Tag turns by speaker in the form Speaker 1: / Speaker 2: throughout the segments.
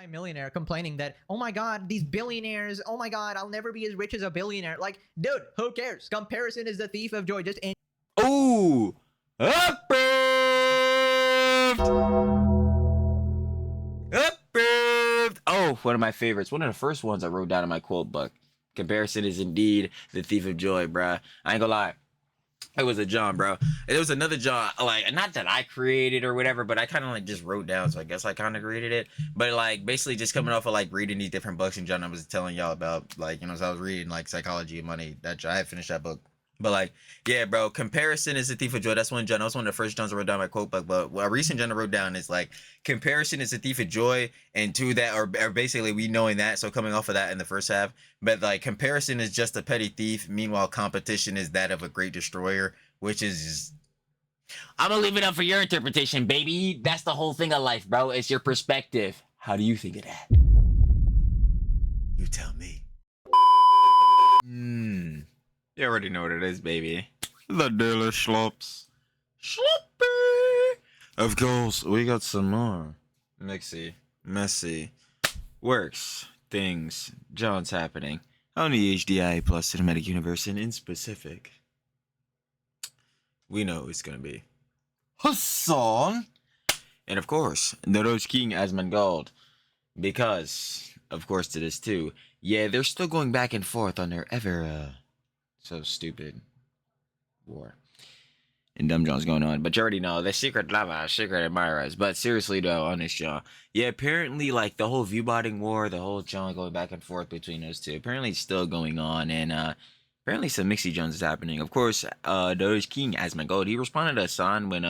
Speaker 1: multi-millionaire complaining that, oh my god, these billionaires, oh my god, I'll never be as rich as a billionaire. Like, dude, who cares? Comparison is the thief of joy. Just
Speaker 2: Ooh, approved. Oh, one of my favorites. One of the first ones I wrote down in my quote book. Comparison is indeed the thief of joy, bruh. I ain't gonna lie. It was a John, bro. It was another John, like, not that I created or whatever, but I kind of like just wrote down, so I guess I kind of created it. But like, basically just coming off of like reading these different books, and John, I was telling y'all about, like, you know, so I was reading like Psychology of Money. That I had finished that book. But like, yeah, bro, comparison is the thief of joy. That's one John. That was one of the first Johns I wrote down my quote book. But a recent John I wrote down is like, comparison is the thief of joy, and to that, or basically we knowing that. So coming off of that in the first half, but like, comparison is just a petty thief. Meanwhile, competition is that of a great destroyer, which is. I'm gonna leave it up for your interpretation, baby. That's the whole thing of life, bro. It's your perspective. How do you think of that? You tell me. You already know what it is, baby. The Daily Slops. Sloppy! Of course, we got some more. Messy. Works. Things. John's happening. On the HDI plus cinematic universe, and in specific, we know it's gonna be Hasan! And of course, the Roach King Asmongold. Because, of course, to this too, yeah, they're still going back and forth on their ever, so stupid war. And dumb John's going on. But you already know, the secret lava, secret admirers. But seriously though, on this John, yeah, apparently like the whole viewbotting war, the whole John going back and forth between those two, apparently it's still going on. And apparently some mixy Johns is happening. Of course, the King Asmongold, he responded to Hasan when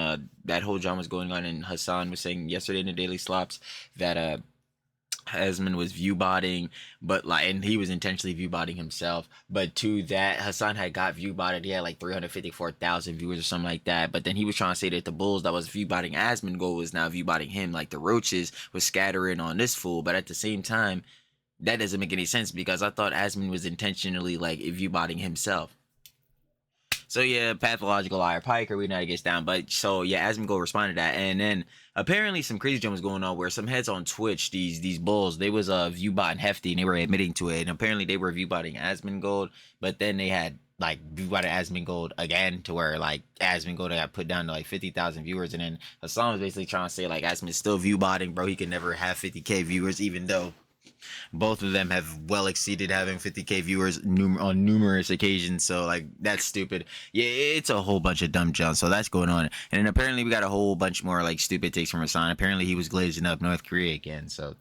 Speaker 2: that whole John was going on, and Hasan was saying yesterday in the Daily Slops that Asmon was viewbotting, but like, and he was intentionally viewbotting himself. But to that, Hasan had got viewbotted. He had like 354,000 viewers or something like that. But then he was trying to say that the bulls that was viewbotting Asmongold was now viewbotting him, like the roaches was scattering on this fool. But at the same time, that doesn't make any sense, because I thought Asmon was intentionally like viewbotting himself. So yeah, pathological liar piker, we know it gets down. But so yeah, Asmongold responded to that, and then apparently some crazy jump was going on where some heads on Twitch, these bulls, they was viewbotting Hefty, and they were admitting to it, and apparently they were viewbotting Asmongold, but then they had like viewbotted Asmongold again, to where like Asmongold got put down to like 50,000 viewers, and then Hasan was basically trying to say like Asmon's still viewbotting, bro. He can never have 50k viewers, even though both of them have well exceeded having 50k viewers on numerous occasions. So like, that's stupid. Yeah, it's a whole bunch of dumb junk. So that's going on. And then apparently we got a whole bunch more like stupid takes from Hasan. Apparently he was glazing up North Korea again. So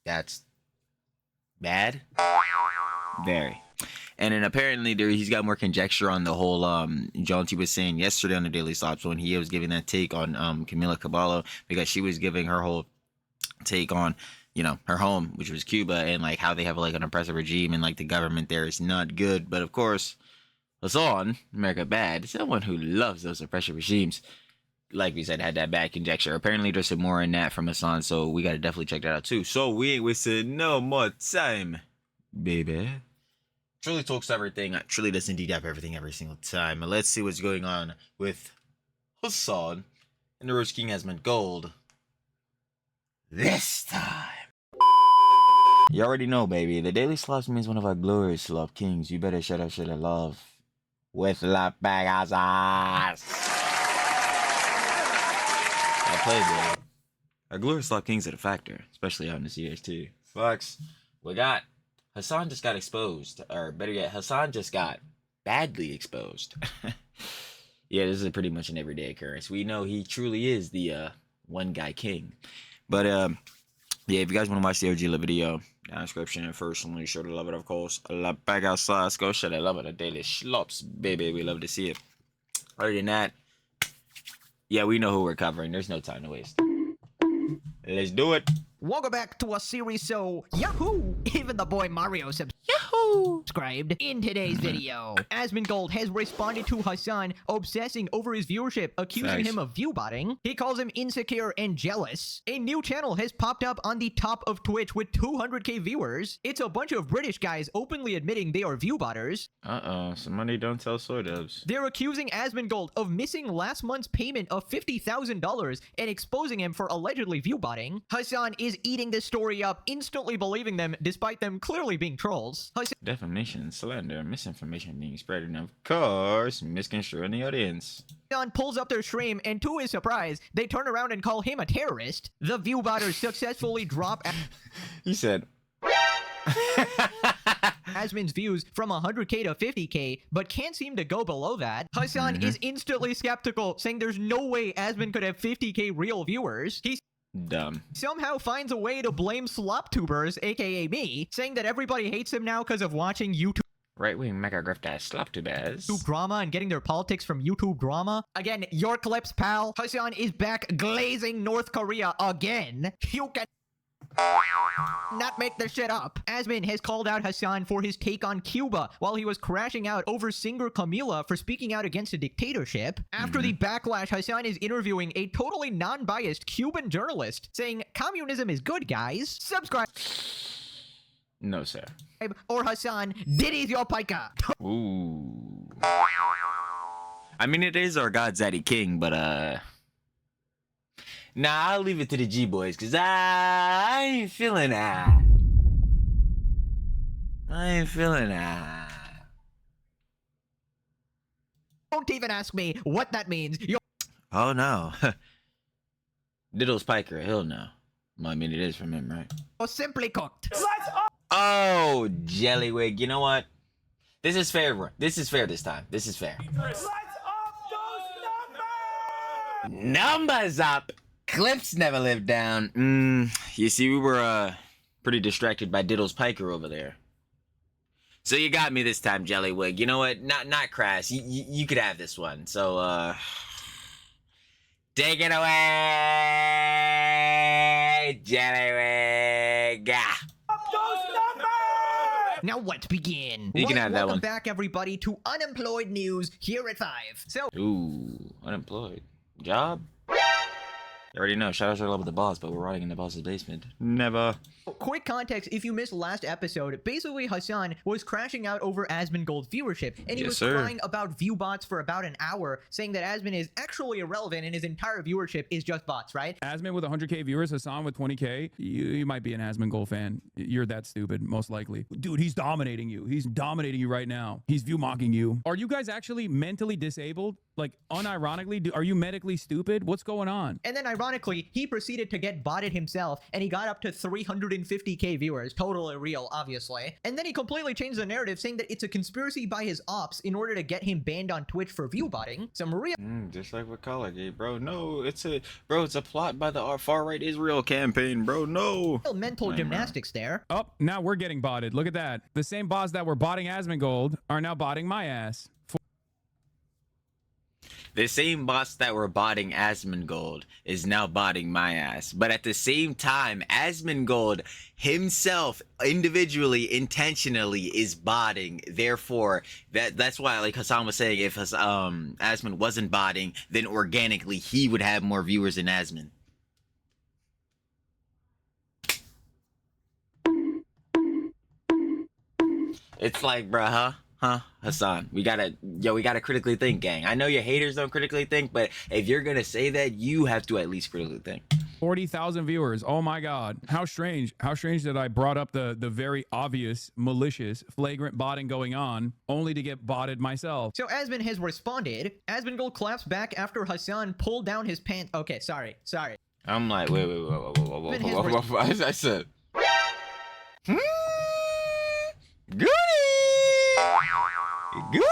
Speaker 2: that's bad. Very. And then apparently he's got more conjecture on the whole Jaunty was saying yesterday on the Daily Slops when he was giving that take on Camila Cabello, because she was giving her whole take on, you know, her home, which was Cuba, and like how they have like an oppressive regime, and like the government there is not good. But of course, Hasan, America Bad, someone who loves those oppressive regimes, like we said, had that bad conjecture. Apparently there's some more in that from Hasan, so we gotta definitely check that out too. So we ain't wasting no more time, baby. Truly talks everything. Truly does indeed have everything every single time. And let's see what's going on with Hasan and the Roach King Asmongold this time. You already know, baby. The Daily Slops means one of our glorious slop kings. You better shut up, love with La Pegasus. I played it. Our glorious slop kings are the factor, especially out in the CS2. Fucks. We got Hasan just got exposed, or better yet, Hasan just got badly exposed. Yeah, this is pretty much an everyday occurrence. We know he truly is the one guy king. But yeah, if you guys want to watch the OG video, down description, and personally sure to love it, of course. La Pegasus, go show that love it, the Daily Slops, baby. We love to see it. Other than that, yeah, we know who we're covering. There's no time to waste. Let's do it.
Speaker 1: welcome back to a series so Yahoo! Even the boy Mario subscribed. In today's video, Asmongold has responded to Hasan obsessing over his viewership, accusing him of viewbotting. He calls him insecure and jealous. A new channel has popped up on the top of Twitch with 200k viewers. It's a bunch of British guys openly admitting they are viewbotters.
Speaker 2: Somebody don't tell soy dubs.
Speaker 1: They're accusing Asmongold of missing last month's payment of $50,000 and exposing him for allegedly viewbotting. Hasan is is eating this story up, instantly believing them despite them clearly being trolls.
Speaker 2: Defamation, slander, misinformation being spread, and of course, misconstruing the audience.
Speaker 1: Hasan pulls up their stream, and to his surprise, they turn around and call him a terrorist. The Viewbotters successfully drop
Speaker 2: He said,
Speaker 1: Asmon's views from 100k to 50k, but can't seem to go below that. Hasan is instantly skeptical, saying there's no way Asmon could have 50k real viewers. He
Speaker 2: dumb.
Speaker 1: somehow finds a way to blame slop-tubers, aka me, saying that everybody hates him now because of watching YouTube
Speaker 2: Right-wing mega grifter slop-tubers.
Speaker 1: drama and getting their politics from YouTube drama. Again, your clips, pal. Hasan is back glazing North Korea again. You can not make this shit up. Asmon has called out Hasan for his take on Cuba while he was crashing out over singer Camila for speaking out against a dictatorship. After the backlash, Hasan is interviewing a totally non-biased Cuban journalist saying communism is good, guys. Subscribe
Speaker 2: No, sir.
Speaker 1: or Hasan ditties your pika.
Speaker 2: Ooh. I mean, it is our God Zaddy King, but, nah, I'll leave it to the G-Boys, because I ain't feeling that. I ain't feeling that.
Speaker 1: Don't even ask me what that means. You're
Speaker 2: Oh, no. Diddles Piker, hell no. Well, I mean, it is from him, right?
Speaker 1: simply cooked.
Speaker 2: Oh, Jellywig, you know what? This is fair, bro. This is fair this time. This is fair.
Speaker 3: Let's up those numbers!
Speaker 2: Numbers up! Clips never live down. You see, we were, pretty distracted by Diddles Piker over there. So you got me this time, Jellywig. You know what? Not crass. You could have this one. So, take it away, Jellywig.
Speaker 3: Up those numbers!
Speaker 1: Now let's begin.
Speaker 2: You can have that
Speaker 1: Welcome
Speaker 2: one.
Speaker 1: back, everybody, to Unemployed News here at 5. So,
Speaker 2: Ooh, unemployed. Job? You already know, shout out to Love with the Boss, but we're rotting in the boss's basement. Never.
Speaker 1: quick context, if you missed last episode, basically Hasan was crashing out over Asmongold viewership, and he was crying about Viewbots for about an hour, saying that Asmon is actually irrelevant and his entire viewership is just bots, right?
Speaker 4: Asmon with 100k viewers, Hasan with 20k. You might be an Asmongold fan. You're that stupid, most likely. Dude, he's dominating you. He's dominating you right now. He's view mocking you. Are you guys actually mentally disabled? Like, unironically, are you medically stupid? What's going on?
Speaker 1: And then ironically, he proceeded to get botted himself, and he got up to 350k viewers, totally real, obviously. And then he completely changed the narrative, saying that it's a conspiracy by his ops in order to get him banned on Twitch for viewbotting. Some real
Speaker 2: Just like with Collegate, bro. No, it's a plot by the far-right Israel campaign, bro. No.
Speaker 1: mental gymnastics there.
Speaker 4: Oh, now we're getting botted. Look at that. The same bots that were botting Asmongold are now botting my ass.
Speaker 2: The same bots that were botting Asmongold is now botting my ass. But at the same time, Asmongold himself, individually, intentionally, is botting. Therefore, that's why, like Hasan was saying, if Asmon wasn't botting, then organically he would have more viewers than Asmon. It's like, bruh, huh, Hasan, we gotta critically think, gang. I know your haters don't critically think, but if you're gonna say that, you have to at least critically think.
Speaker 4: 40,000 viewers. Oh my God. How strange. How strange that I brought up the very obvious, malicious, flagrant botting going on, only to get botted myself.
Speaker 1: So Asmon has responded. Asmongold claps back after Hasan pulled down his pants. Okay, sorry.
Speaker 2: I'm like, wait, as I said, Goody,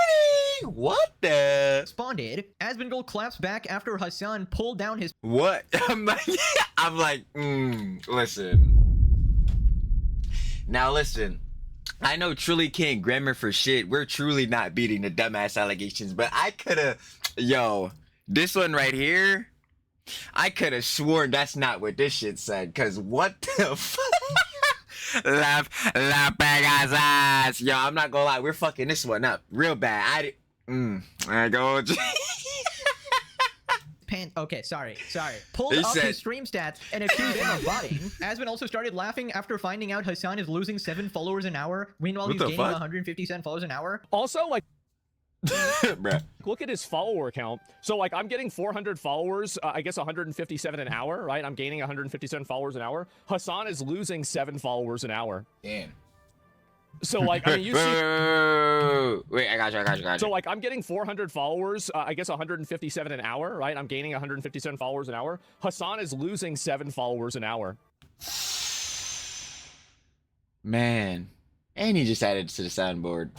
Speaker 2: what the?
Speaker 1: Responded. Asmongold claps back after Hasan pulled down his.
Speaker 2: What? I'm like, listen. Now listen. I know truly can't grammar for shit. We're truly not beating the dumbass allegations, but I coulda, this one right here, I coulda sworn that's not what this shit said, cause what the fuck? La Pegasus. Yo, I'm not gonna lie, we're fucking this one up real bad. I go.
Speaker 1: Okay, sorry. Pulled up his stream stats and accused him of botting. Asmon also started laughing after finding out Hasan is losing 7 followers an hour. Meanwhile, he's gaining 157 followers an hour.
Speaker 5: Also, like,
Speaker 2: Bruh.
Speaker 5: Look at his follower count. So like I'm getting 400 followers, I guess 157 an hour, right? I'm gaining 157 followers an hour. Hasan is losing 7 followers an hour.
Speaker 2: Damn.
Speaker 5: So like, I mean, you see.
Speaker 2: Wait, I got you.
Speaker 5: So like I'm getting 400 followers, I guess 157 an hour, right? I'm gaining 157 followers an hour. Hasan is losing 7 followers an hour.
Speaker 2: Man. And he just added to the soundboard.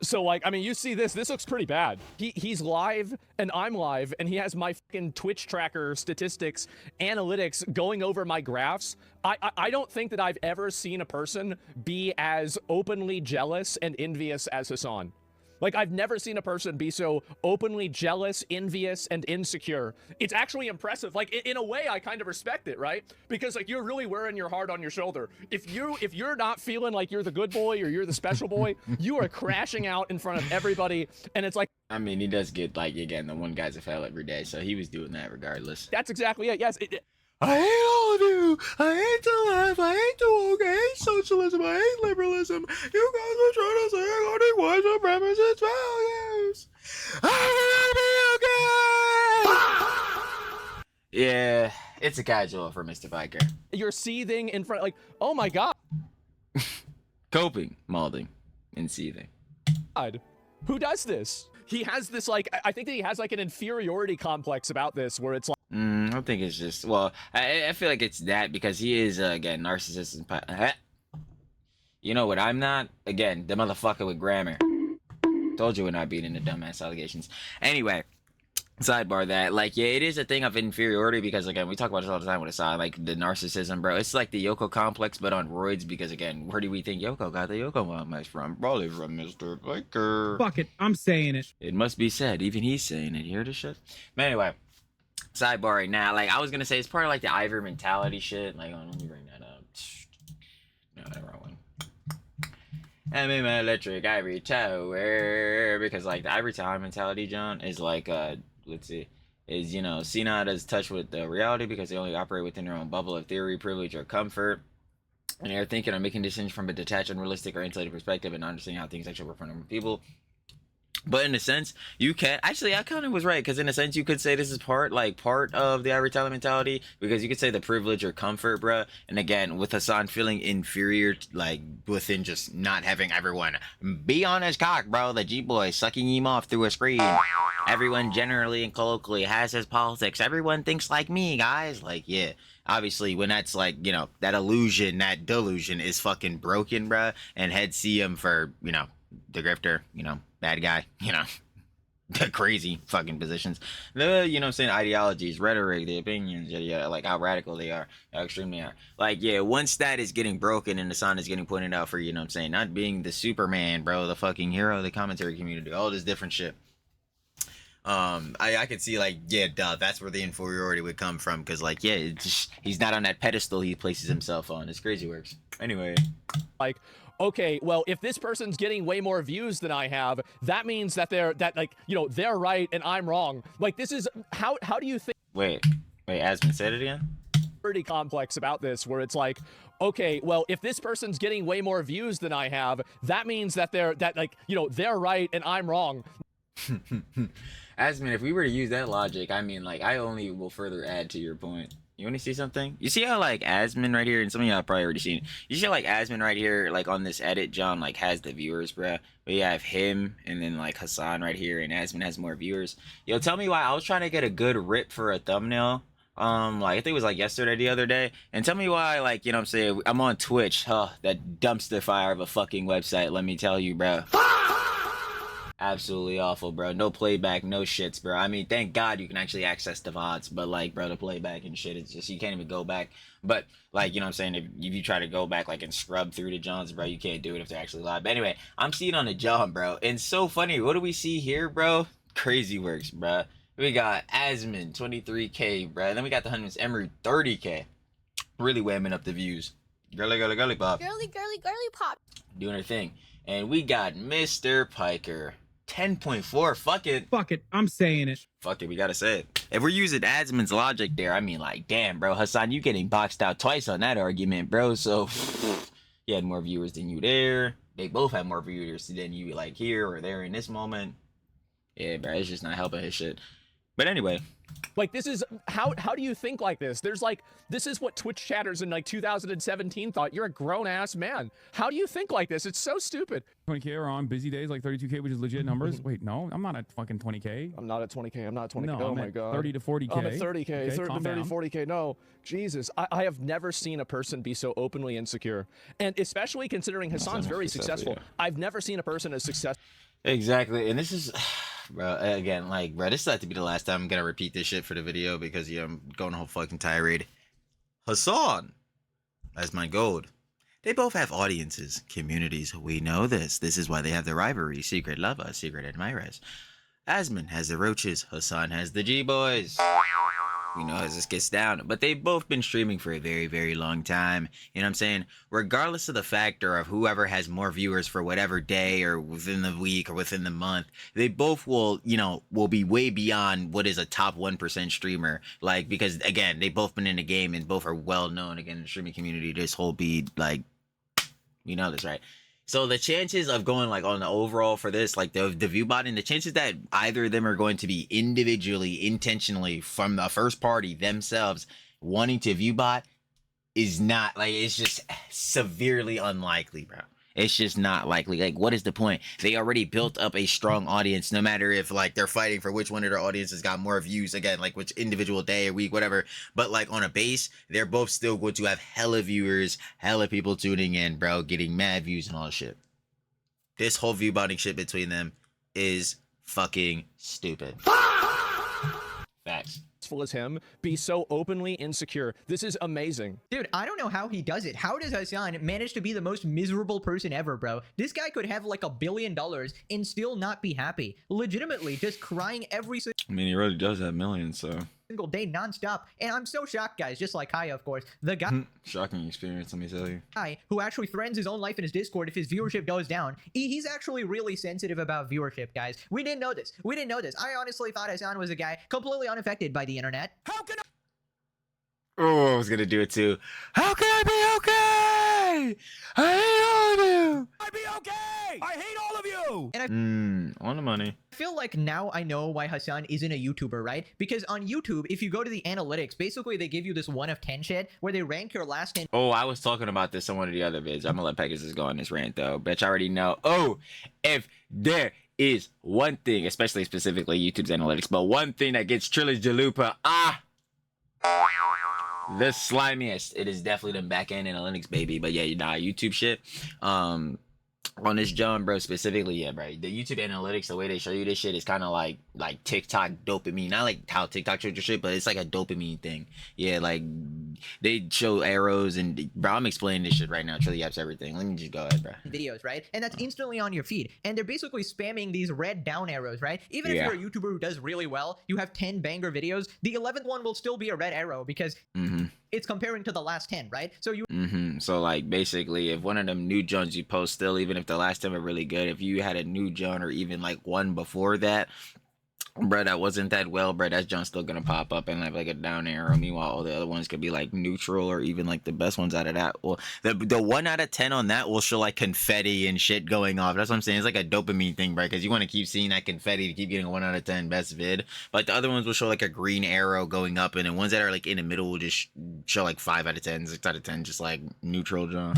Speaker 5: So like, I mean, you see this looks pretty bad. He's live and I'm live and he has my fucking Twitch tracker statistics, analytics going over my graphs. I don't think that I've ever seen a person be as openly jealous and envious as Hasan. Like, I've never seen a person be so openly jealous, envious, and insecure. It's actually impressive. Like, in a way, I kind of respect it, right? Because, like, you're really wearing your heart on your shoulder. If you're not feeling like you're the good boy or you're the special boy, you are crashing out in front of everybody, and it's like...
Speaker 2: I mean, he does get, like, again, the one guy's a fail every day, so he was doing that regardless.
Speaker 5: That's exactly it, yes.
Speaker 2: I hate all of you. I hate the left. I hate the woke. I hate socialism. I hate liberalism. You guys are trying to say only white supremacist values. I will be okay. Yeah, it's a casual for Mr. Biker.
Speaker 5: You're seething in front, like, oh my god.
Speaker 2: Coping, molding, and seething.
Speaker 5: God, who does this? He has this, like, I think that he has, like, an inferiority complex about this, where it's like...
Speaker 2: I don't think it's just, well, I feel like it's that because he is, again, narcissist and... You know what I'm not? Again, the motherfucker with grammar. Told you we're not beating the dumbass allegations. Anyway, sidebar that, like, yeah, it is a thing of inferiority because, again, we talk about this all the time with Asad, like, the narcissism, bro. It's like the Yoko complex, but on roids because, again, where do we think Yoko got the Yoko complex from? Probably from Mr. Biker.
Speaker 6: Fuck it, I'm saying it.
Speaker 2: It must be said. Even he's saying it. You hear this shit? But anyway, sidebar right now. Like, I was gonna say, it's part of, like, the Ivor mentality shit. Like, let me bring that up. No, the wrong one. I'm in my electric ivory tower. Because, like, the ivory tower mentality, John, is like, let's see, is, you know, see not as touch with the reality because they only operate within their own bubble of theory, privilege, or comfort. And they're thinking or making decisions from a detached, unrealistic, or insulated perspective and not understanding how things actually work for normal people. But in a sense, you can actually, I kind of was right because in a sense, you could say this is part of the ivory tower mentality because you could say the privilege or comfort, bruh. And again, with Hasan feeling inferior, like within just not having everyone be on his cock, bro. The G-boy sucking him off through a screen. Everyone generally and colloquially has his politics. Everyone thinks like me, guys. Like, yeah. Obviously, when that's like, you know, that illusion, that delusion is fucking broken, bruh. And heads see him for, you know, the grifter, you know, bad guy, you know, the crazy fucking positions, the, you know what I'm saying, ideologies, rhetoric, the opinions, yeah, like how radical they are, how extreme they are. Like, yeah, once that is getting broken and the sun is getting pointed out for, you know what I'm saying, not being the Superman, bro, the fucking hero of the commentary community, all this different shit. I could see, like, yeah, duh, that's where the inferiority would come from, because, like, yeah, it's just, he's not on that pedestal he places himself on. It's crazy works. Anyway.
Speaker 5: Like, okay, well, if this person's getting way more views than I have, that means that they're right and I'm wrong. Like, this is, how do you think...
Speaker 2: Wait, Asmon, said it again?
Speaker 5: Pretty complex about this, where it's like, okay, well, if this person's getting way more views than I have, that means that they're right and I'm wrong.
Speaker 2: Asmon, if we were to use that logic, I mean, like, I only will further add to your point. You want to see something? You see how, like, Asmon right here, and some of y'all have probably already seen it. You see how, like, Asmon right here, like, on this edit, John, like, has the viewers, bruh. But you have him, and then, like, Hasan right here, and Asmon has more viewers. Yo, tell me why I was trying to get a good rip for a thumbnail. Like, I think it was, like, yesterday, the other day. And tell me why, like, you know what I'm saying, I'm on Twitch. Huh, that dumpster fire of a fucking website, let me tell you, bro. Absolutely awful, bro. No playback, no shits, bro. I mean, thank God you can actually access the VODs, but, like, bro, the playback and shit, it's just, you can't even go back. But, like, you know what I'm saying, if you try to go back, like, and scrub through the Johns, bro, you can't do it if they're actually live. But anyway, I'm seeing on the John, bro, and so funny. What do we see here, bro? Crazy works, bro. We got Asmon, 23K, bro. And then we got the Hunman's Emery, 30K. Really whamming up the views. Girly pop.
Speaker 7: Girly pop.
Speaker 2: Doing her thing. And we got Mr. Piker. 10.4. Fuck it.
Speaker 6: Fuck it, I'm saying it.
Speaker 2: Fuck it, we gotta say it. If we're using Asmon's logic there, I mean, like, damn, bro, Hasan, you getting boxed out twice on that argument, bro. So, you had more viewers than you there. They both had more viewers than you, like, here or there in this moment. Yeah, bro, it's just not helping his shit. But anyway.
Speaker 5: Like, this is how do you think like this? There's like, this is what Twitch chatters in like 2017 thought. You're a grown ass man. How do you think like this? It's so stupid.
Speaker 4: 20K are on busy days like 32K, which is legit numbers. Wait, no, I'm not at fucking 20K.
Speaker 5: I'm not at 20K. I'm not at 20K.
Speaker 4: No,
Speaker 5: oh
Speaker 4: I'm
Speaker 5: my
Speaker 4: at
Speaker 5: god.
Speaker 4: 30 to 40K.
Speaker 5: I'm at 30K.
Speaker 4: Okay,
Speaker 5: 30 to
Speaker 4: calm
Speaker 5: 30,
Speaker 4: down.
Speaker 5: 40K. No, Jesus. I have never seen a person be so openly insecure, and especially considering Hasan's very successful. I've never seen a person as successful.
Speaker 2: Exactly, and this is, bro, again, like, bro, this has to be the last time I'm gonna repeat this shit for the video because, yeah, I'm going a whole fucking tirade. Hasan, Asmongold, they both have audiences, communities. We know this. This is why they have the rivalry, secret lovers, secret admirers. Asmon has the roaches, Hasan has the G-boys. We know how this gets down, but they've both been streaming for a very, very long time. You know what I'm saying? Regardless of the factor of whoever has more viewers for whatever day or within the week or within the month, they both will, you know, will be way beyond what is a top 1% streamer. Like, because again, they've both been in the game and both are well known again in the streaming community. This whole be like, you know this, right? So the chances of going like on the overall for this, like the Viewbot, and the chances that either of them are going to be individually, intentionally from the first party themselves wanting to Viewbot is not, like, it's just severely unlikely, bro. It's just not likely. Like, what is the point? They already built up a strong audience, no matter if, like, they're fighting for which one of their audiences got more views, again, like, which individual day or week, whatever. But, like, on a base, they're both still going to have hella viewers, hella people tuning in, bro, getting mad views and all that shit. This whole Viewbotting shit between them is fucking stupid. Facts.
Speaker 5: As him be so openly insecure. This is amazing.
Speaker 1: Dude, I don't know how he does it. How does Hasan manage to be the most miserable person ever, bro? This guy could have like $1 billion and still not be happy. Legitimately, just crying every
Speaker 2: I mean, he really does have millions, so.
Speaker 1: single day nonstop. And I'm so shocked, guys, just like Kaya, of course. The guy
Speaker 2: Shocking experience, let me tell you.
Speaker 1: who actually threatens his own life in his Discord if his viewership goes down. He's actually really sensitive about viewership, guys. We didn't know this. We didn't know this. I honestly thought Hasan was a guy completely unaffected by the internet. How can
Speaker 2: Oh, I was gonna do it too. How can I be okay? I hate all of you.
Speaker 3: I be okay. I hate all of you.
Speaker 1: And
Speaker 2: On the money.
Speaker 1: I feel like now I know why Hasan isn't a YouTuber, right? Because on YouTube, if you go to the analytics, basically they give you this 1 of 10 shit where they rank your last 10
Speaker 2: Oh, I was talking about this on one of the other vids. I'm gonna let Pegasus go on this rant though. Bet you already know. Oh, if there is one thing, especially specifically YouTube's analytics, but one thing that gets Trillis Jalupa, the slimiest. It is definitely the back end analytics, baby. But yeah, YouTube shit. On this John, bro, specifically, yeah, bro. The YouTube analytics, the way they show you this shit is kind of like TikTok dopamine. Not like how TikTok shows your shit, but it's like a dopamine thing. Yeah, like they show arrows and, bro, I'm explaining this shit right now. TrillTalksEverything. Let me just go ahead, bro.
Speaker 1: videos, right? And that's instantly on your feed. And they're basically spamming these red down arrows, right? Even if
Speaker 2: Yeah.
Speaker 1: you're a YouTuber who does really well, you have 10 banger videos, the 11th one will still be a red arrow because it's comparing to the last 10, right? So you
Speaker 2: So like basically, if one of them new Jones you post still, even if the last 10 were really good, if you had a new John or even like one before that, bro, that wasn't that well, bro, that John's still gonna pop up and have like a down arrow. Meanwhile, all the other ones could be like neutral or even like the best ones out of that. Well, the 1 out of 10 on that will show like confetti and shit going off. That's what I'm saying. It's like a dopamine thing, bro, because you want to keep seeing that confetti to keep getting a 1 out of 10 best vid. But the other ones will show like a green arrow going up, and the ones that are like in the middle will just show like 5 out of 10, 6 out of 10, just like neutral John.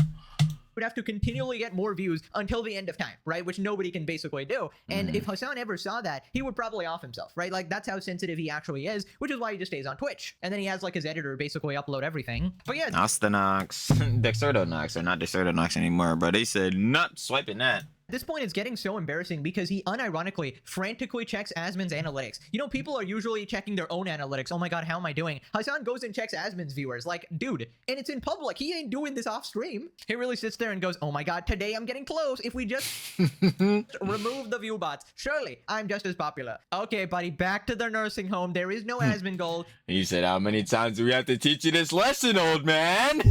Speaker 1: would have to continually get more views until the end of time, right? Which nobody can basically do. And if Hasan ever saw that, he would probably off himself, right? Like, that's how sensitive he actually is, which is why he just stays on Twitch. And then he has, like, his editor basically upload everything. But yeah,
Speaker 2: Astanox. Dexertonox, or not Dexertonox anymore, but they said not swiping that.
Speaker 1: at this point, it's getting so embarrassing because he unironically, frantically checks Asmon's analytics. You know, people are usually checking their own analytics. Oh my god, how am I doing? Hasan goes and checks Asmon's viewers. Like, dude, and it's in public. He ain't doing this off stream. He really sits there and goes, oh my god, today I'm getting close. If we just remove the Viewbots, surely I'm just as popular. Okay, buddy, back to the nursing home. There is no Asmongold.
Speaker 2: He said, how many times do we have to teach you this lesson, old man?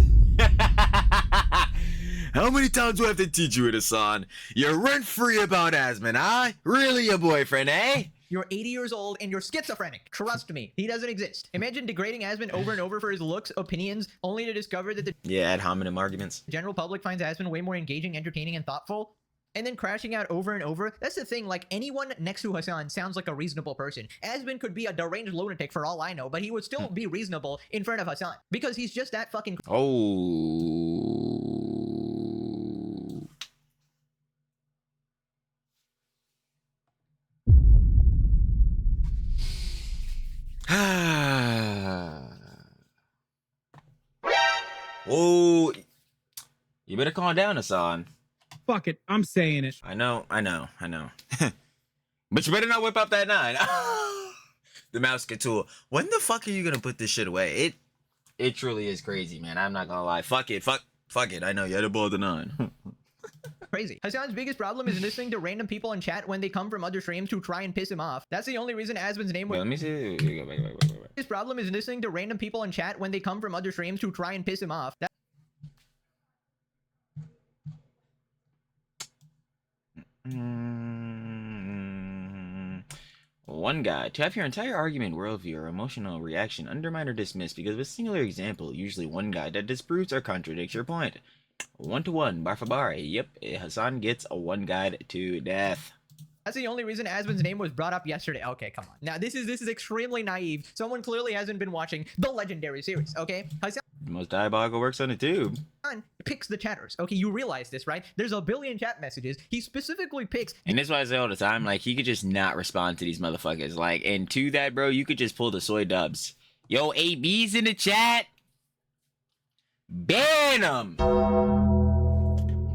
Speaker 2: How many times do I have to teach you it, Hasan? You're rent-free about Asmon, huh? Really your boyfriend, eh?
Speaker 1: You're 80 years old and you're schizophrenic. Trust me, he doesn't exist. Imagine degrading Asmon over and over for his looks, opinions, only to discover that the
Speaker 2: Yeah, ad hominem arguments.
Speaker 1: general public finds Asmon way more engaging, entertaining, and thoughtful. And then crashing out over and over. That's the thing, like, anyone next to Hasan sounds like a reasonable person. Asmon could be a deranged lunatic for all I know, but he would still be reasonable in front of Hasan. Because he's just that fucking...
Speaker 2: Oh. Oh. You better calm down, Hasan.
Speaker 6: Fuck it, I'm saying it.
Speaker 2: I know. But you better not whip up that 9. The mouse tool. When the fuck are you gonna put this shit away? It truly is crazy, man. I'm not gonna lie. Fuck it. I know you had to blow the 9.
Speaker 1: crazy. Hasan's biggest problem is listening to random people in chat when they come from other streams to try and piss him off. That's the only reason Asmon's name was...
Speaker 2: Wait, let me see. Wait.
Speaker 1: His problem is listening to random people in chat when they come from other streams to try and piss him off.
Speaker 2: One guy. To have your entire argument, worldview, or emotional reaction undermined or dismissed because of a singular example, usually one guy that disproves or contradicts your point. 1-to-1, bar for bar. Yep, Hasan gets a one guide to death.
Speaker 1: That's the only reason Asmon's name was brought up yesterday. Okay, come on. Now, this is extremely naive. Someone clearly hasn't been watching the legendary series, okay? Hasan
Speaker 2: The most diabolical works on the tube.
Speaker 1: picks the chatters. Okay, you realize this, right? There's a billion chat messages. He specifically picks...
Speaker 2: And that's why I say all the time, like, he could just not respond to these motherfuckers. Like, and to that, bro, you could just pull the soy dubs. Yo, AB's in the chat. Ban him.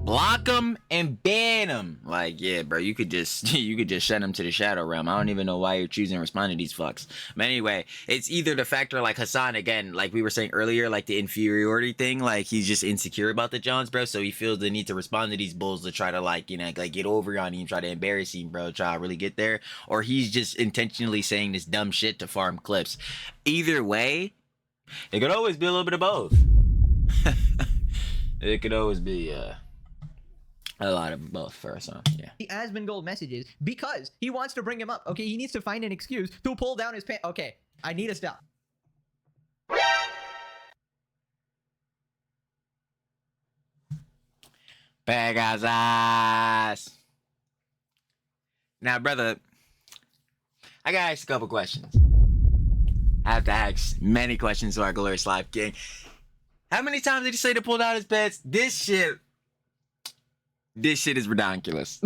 Speaker 2: Block him and ban him. Like, yeah, bro, you could just send him to the shadow realm. I don't even know why you're choosing to respond to these fucks. But anyway, it's either the factor like Hasan, again, like we were saying earlier, like the inferiority thing, like he's just insecure about the Johns, bro, so he feels the need to respond to these bulls to try to, like, you know, like get over on him, try to embarrass him, bro, try to really get there, or he's just intentionally saying this dumb shit to farm clips. Either way, it could always be a little bit of both. It could always be, a lot of both for us, yeah.
Speaker 1: The Asmongold messages because he wants to bring him up. Okay, he needs to find an excuse to pull down his pants. Okay, I need to stop.
Speaker 2: Pegasus. Now, brother, I gotta ask a couple questions. I have to ask many questions to our glorious live king. How many times did he say to pull down his pants? This shit is ridiculous.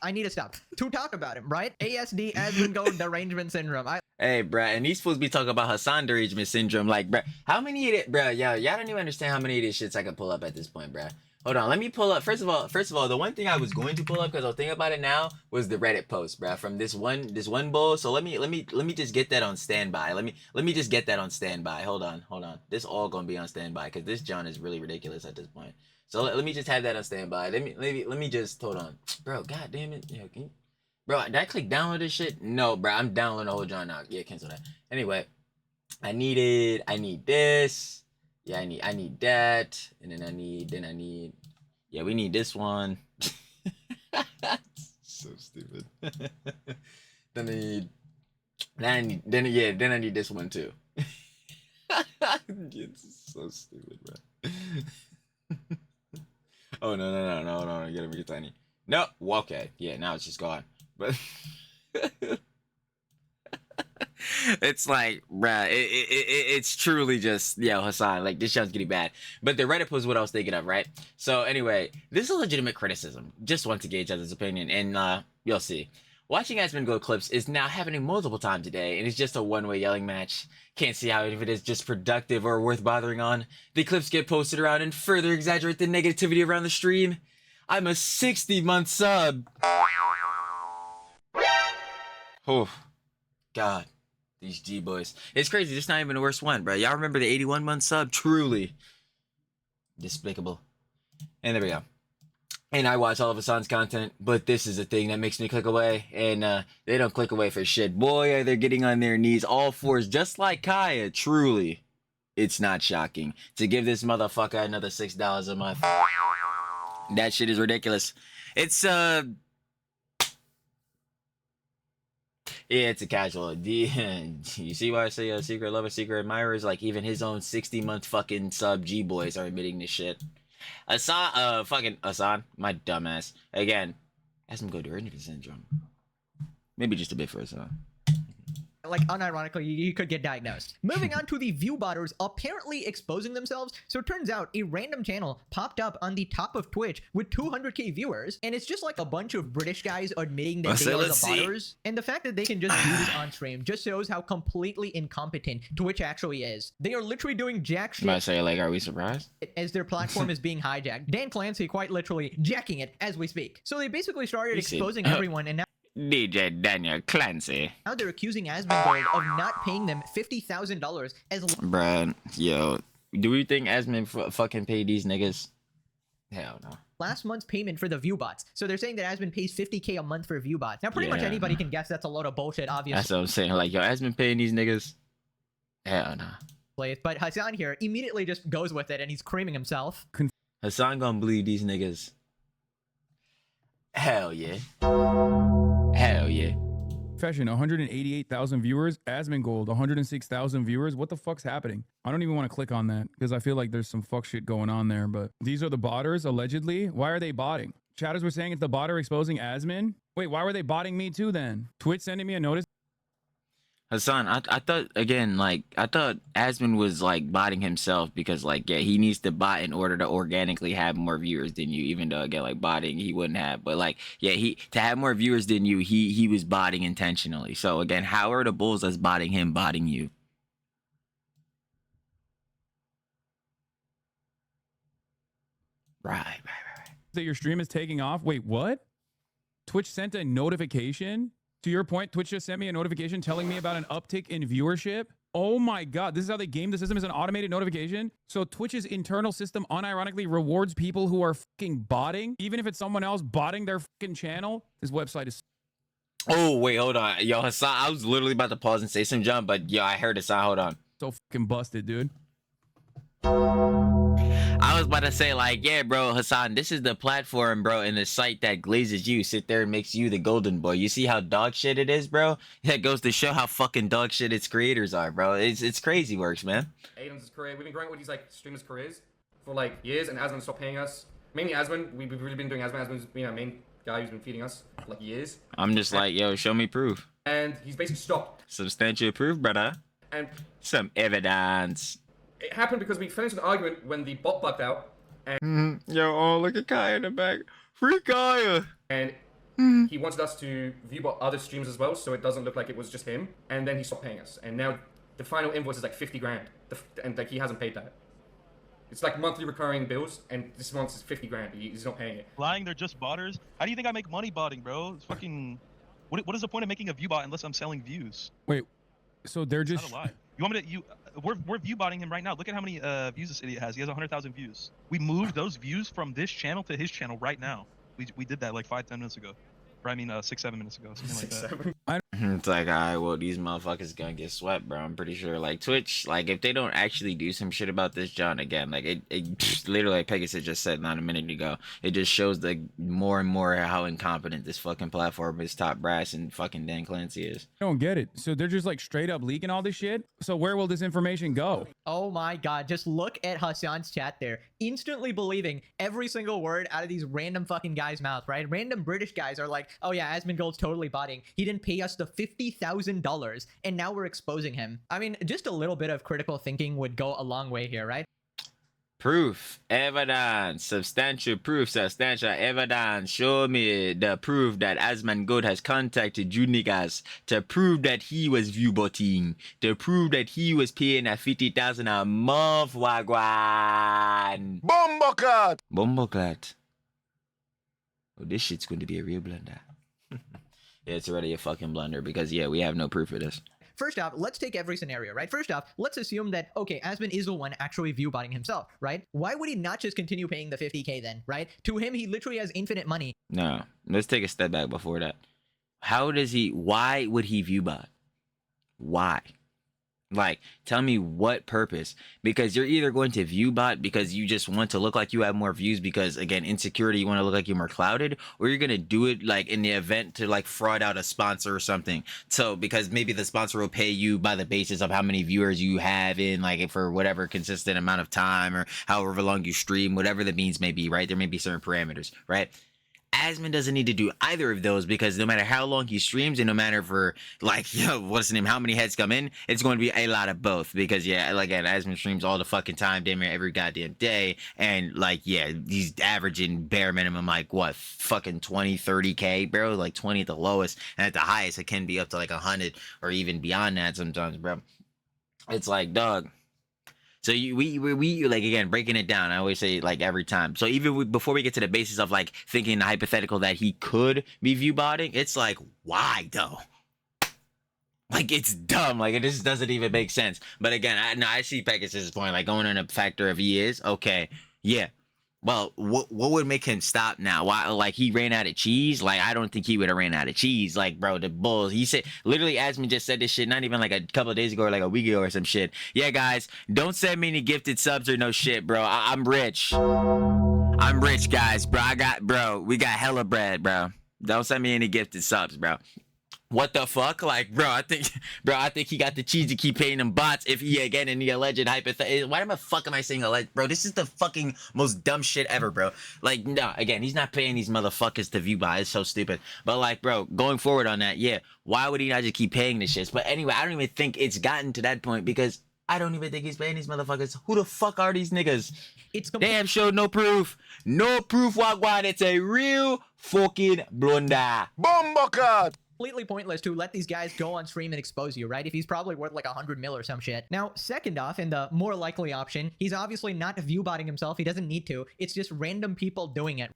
Speaker 1: I need to stop to talk about him, right? ASD, Asmongold derangement syndrome.
Speaker 2: Hey, bruh, and he's supposed to be talking about Hasan derangement syndrome. Like, bruh, how many of it, bruh, y'all don't even understand how many of these shits I can pull up at this point, bruh. Hold on, let me pull up. First of all, the one thing I was going to pull up because I was thinking about it now was the Reddit post, bruh, from this one bull. So let me just get that on standby. Let me just get that on standby. Hold on. This all gonna be on standby because this John is really ridiculous at this point. So let me just have that on standby. Let me just hold on, bro. God damn it, yeah, bro. Did I click download this shit? No, bro. I'm downloading the whole John now. Yeah, cancel that. Anyway, I need this. Yeah, I need that, and then I need. Yeah, we need this one. So stupid. then I need this one too. It's so stupid, bro. Oh no, you gotta make it tiny. No, well, okay, yeah, now it's just gone. But it's like, bruh, it's truly just, yo, Hasan, like, this sounds getting bad. But the Reddit was what I was thinking of, right? So anyway, this is a legitimate criticism. Just want to gauge others' opinion, and you'll see. Watching Asmongold clips is now happening multiple times a day, and it's just a one-way yelling match. Can't see how if it is just productive or worth bothering on. The clips get posted around and further exaggerate the negativity around the stream. I'm a 60-month sub. Oh, God. These G-boys. It's crazy, this is not even the worst one, bro. Y'all remember the 81-month sub? Truly despicable. And there we go. And I watch all of Hasan's content, but this is a thing that makes me click away, and they don't click away for shit. Boy, are they getting on their knees, all fours, just like Kaya. Truly, it's not shocking. To give this motherfucker another $6 a month. That shit is ridiculous. It's yeah, it's a casual. You see why I say a secret lover, secret admirers? Like even his own 60-month fucking sub G boys are admitting this shit. Fucking Hasan, my dumbass. Again, has him go to Irving syndrome. Maybe just a bit for Hasan.
Speaker 1: Like, unironically, you could get diagnosed. Moving on to the Viewbotters apparently exposing themselves. So it turns out a random channel popped up on the top of Twitch with 200k viewers, and it's just like a bunch of British guys admitting that they are the botters. And the fact that they can just do this on stream just shows how completely incompetent Twitch actually is. They are literally doing jack shit.
Speaker 2: I say, like, are we surprised?
Speaker 1: As their platform is being hijacked. Dan Clancy quite literally jacking it as we speak. So they basically started exposing everyone, and now
Speaker 2: DJ Daniel Clancy.
Speaker 1: now they're accusing Asmongold of not paying them $50,000 as
Speaker 2: Bruh, yo, do we think Asmon fucking paid these niggas? Hell no.
Speaker 1: last month's payment for the Viewbots. So they're saying that Asmon pays $50k a month for Viewbots. Now, pretty much anybody can guess that's a load of bullshit, obviously.
Speaker 2: That's what I'm saying. Like, yo, Asmon paying these niggas? Hell no.
Speaker 1: But Hasan here immediately just goes with it, and he's creaming himself.
Speaker 2: Hasan gonna believe these niggas. Hell yeah. Hell yeah.
Speaker 4: Confession, 188,000 viewers. Asmongold, 106,000 viewers. What the fuck's happening? I don't even want to click on that because I feel like there's some fuck shit going on there. But these are the botters, allegedly. Why are they botting? Chatters were saying it's the botter exposing Asmon. Wait, why were they botting me too then? Twitch sending me a notice.
Speaker 2: Hasan, I thought, again, like, I thought Asmon was, like, botting himself because, like, yeah, he needs to bot in order to organically have more viewers than you, even though, again, like, botting, he wouldn't have. But, like, yeah, to have more viewers than you, he was botting intentionally. So, again, how are the bulls that's botting him botting you? Right.
Speaker 4: That your stream is taking off. Wait, what? Twitch sent a notification? To your point, Twitch just sent me a notification telling me about an uptick in viewership. Oh my God, this is how they game the system, is an automated notification. So Twitch's internal system unironically rewards people who are fucking botting, even if it's someone else botting their fucking channel. This website is...
Speaker 2: Oh, wait, hold on. Yo, Hasan, I was literally about to pause and say some jump, but yo, I heard Hasan, hold on.
Speaker 4: so fucking busted, dude.
Speaker 2: I was about to say, like, yeah, bro, Hasan, this is the platform, bro, and the site that glazes you, sit there and makes you the golden boy. You see how dog shit it is, bro? That goes to show how fucking dog shit its creators are, bro. It's crazy works, man.
Speaker 7: Aiden's career, we've been growing with these, like, streamers' careers for, like, years, and Asmon stopped paying us. Mainly Asmon, we've really been doing Asmon. Asmon's been our main guy who's been feeding us for, like, years.
Speaker 2: I'm just like, yo, show me proof.
Speaker 7: And he's basically stopped.
Speaker 2: Substantial proof, brother.
Speaker 7: And
Speaker 2: Some evidence.
Speaker 7: it happened because we finished an argument when the bot bugged out,
Speaker 2: Yo, oh, look at Kaya in the back. Free Kaya.
Speaker 7: and he wanted us to viewbot other streams as well, so it doesn't look like it was just him. And then he stopped paying us. And now the final invoice is like 50 grand, and like he hasn't paid that. It's like monthly recurring bills, and this month is 50 grand. He's not paying it.
Speaker 8: Lying, they're just botters. How do you think I make money botting, bro? It's fucking. What is the point of making a view bot unless I'm selling views?
Speaker 4: Wait, so they're
Speaker 8: It's
Speaker 4: just...
Speaker 8: not a lie. You want me to? We're view botting him right now. Look at how many views this idiot has. He has 100,000 views. We moved those views from this channel to his channel right now. We did that like 5-10 minutes ago. Or I mean 6-7 minutes ago. Something like that.
Speaker 2: It's like, alright, well, these motherfuckers gonna get swept, bro. I'm pretty sure. Like, Twitch, like, if they don't actually do some shit about this, John, again, like, it literally, like Pegasus just said not a minute ago, it just shows the more and more how incompetent this fucking platform is, top brass, and fucking Dan Clancy is.
Speaker 4: I don't get it. So they're just like straight up leaking all this shit? So where will this information go?
Speaker 1: Oh my God, just look at Hasan's chat there. Instantly believing every single word out of these random fucking guys' mouths, right? Random British guys are like, oh yeah, Asmongold's totally botting. He didn't pay us the $50,000, and now we're exposing him. I mean, just a little bit of critical thinking would go a long way here, right?
Speaker 2: Proof, evidence, substantial proof, substantial evidence. Show me the proof that Asmongold has contacted you niggas to prove that he was viewbotting, to prove that he was paying at 50,000 a month, wagwan.
Speaker 3: Bumbleclad!
Speaker 2: Bumbleclad. Oh, this shit's going to be a real blunder. Yeah, it's already a fucking blunder because, yeah, we have no proof of this.
Speaker 1: First off, let's take every scenario, right? First off, let's assume that, okay, Asmon is the one actually viewbotting himself, right? Why would he not just continue paying the 50k then, right? To him, he literally has infinite money.
Speaker 2: No, let's take a step back before that. Why would he viewbot? Why? Like, tell me what purpose? Because you're either going to viewbot because you just want to look like you have more views because, again, insecurity, you want to look like you're more clouded, or you're going to do it, like, in the event to, like, fraud out a sponsor or something. So, because maybe the sponsor will pay you by the basis of how many viewers you have in, like, for whatever consistent amount of time or however long you stream, whatever the means may be, right? There may be certain parameters, right? Asmon doesn't need to do either of those because no matter how long he streams and no matter for like, yo, what's the name, how many heads come in, it's going to be a lot of both because yeah, like again, Asmon streams all the fucking time, damn near every goddamn day, and like yeah, he's averaging bare minimum like what, fucking 20-30k, bro, like 20 at the lowest, and at the highest it can be up to like 100 or even beyond that sometimes, bro. It's like, dog. So we like, again, breaking it down, I always say like every time. So even before we get to the basis of like thinking the hypothetical that he could be viewbotting, it's like, why though? Like, it's dumb. Like, it just doesn't even make sense. But again, I see Pegasus's point. Like, going on a factor if he is, okay, yeah. Well, what would make him stop now? Why? Like, he ran out of cheese? Like, I don't think he would have ran out of cheese. Like, bro, the Bulls. He said, literally, Asmon just said this shit not even like a couple of days ago or like a week ago or some shit. Yeah, guys, don't send me any gifted subs or no shit, bro. I'm rich. I'm rich, guys, bro. We got hella bread, bro. Don't send me any gifted subs, bro. What the fuck? Like, bro, I think he got the cheese to keep paying them bots if he, again, in the alleged hypothetical. Why the fuck am I saying alleged? Bro, this is the fucking most dumb shit ever, bro. Like, no, again, he's not paying these motherfuckers to view bot. It's so stupid. But, like, bro, going forward on that, yeah, why would he not just keep paying this shit? But anyway, I don't even think it's gotten to that point because I don't even think he's paying these motherfuckers. Who the fuck are these niggas? They have showed no proof. No proof, Wagwan. It's a real fucking blunder.
Speaker 3: Bomba
Speaker 1: Completely pointless to let these guys go on stream and expose you, right? If he's probably worth like 100 mil or some shit. Now, second off, and the more likely option, he's obviously not viewbotting himself. He doesn't need to. It's just random people doing it.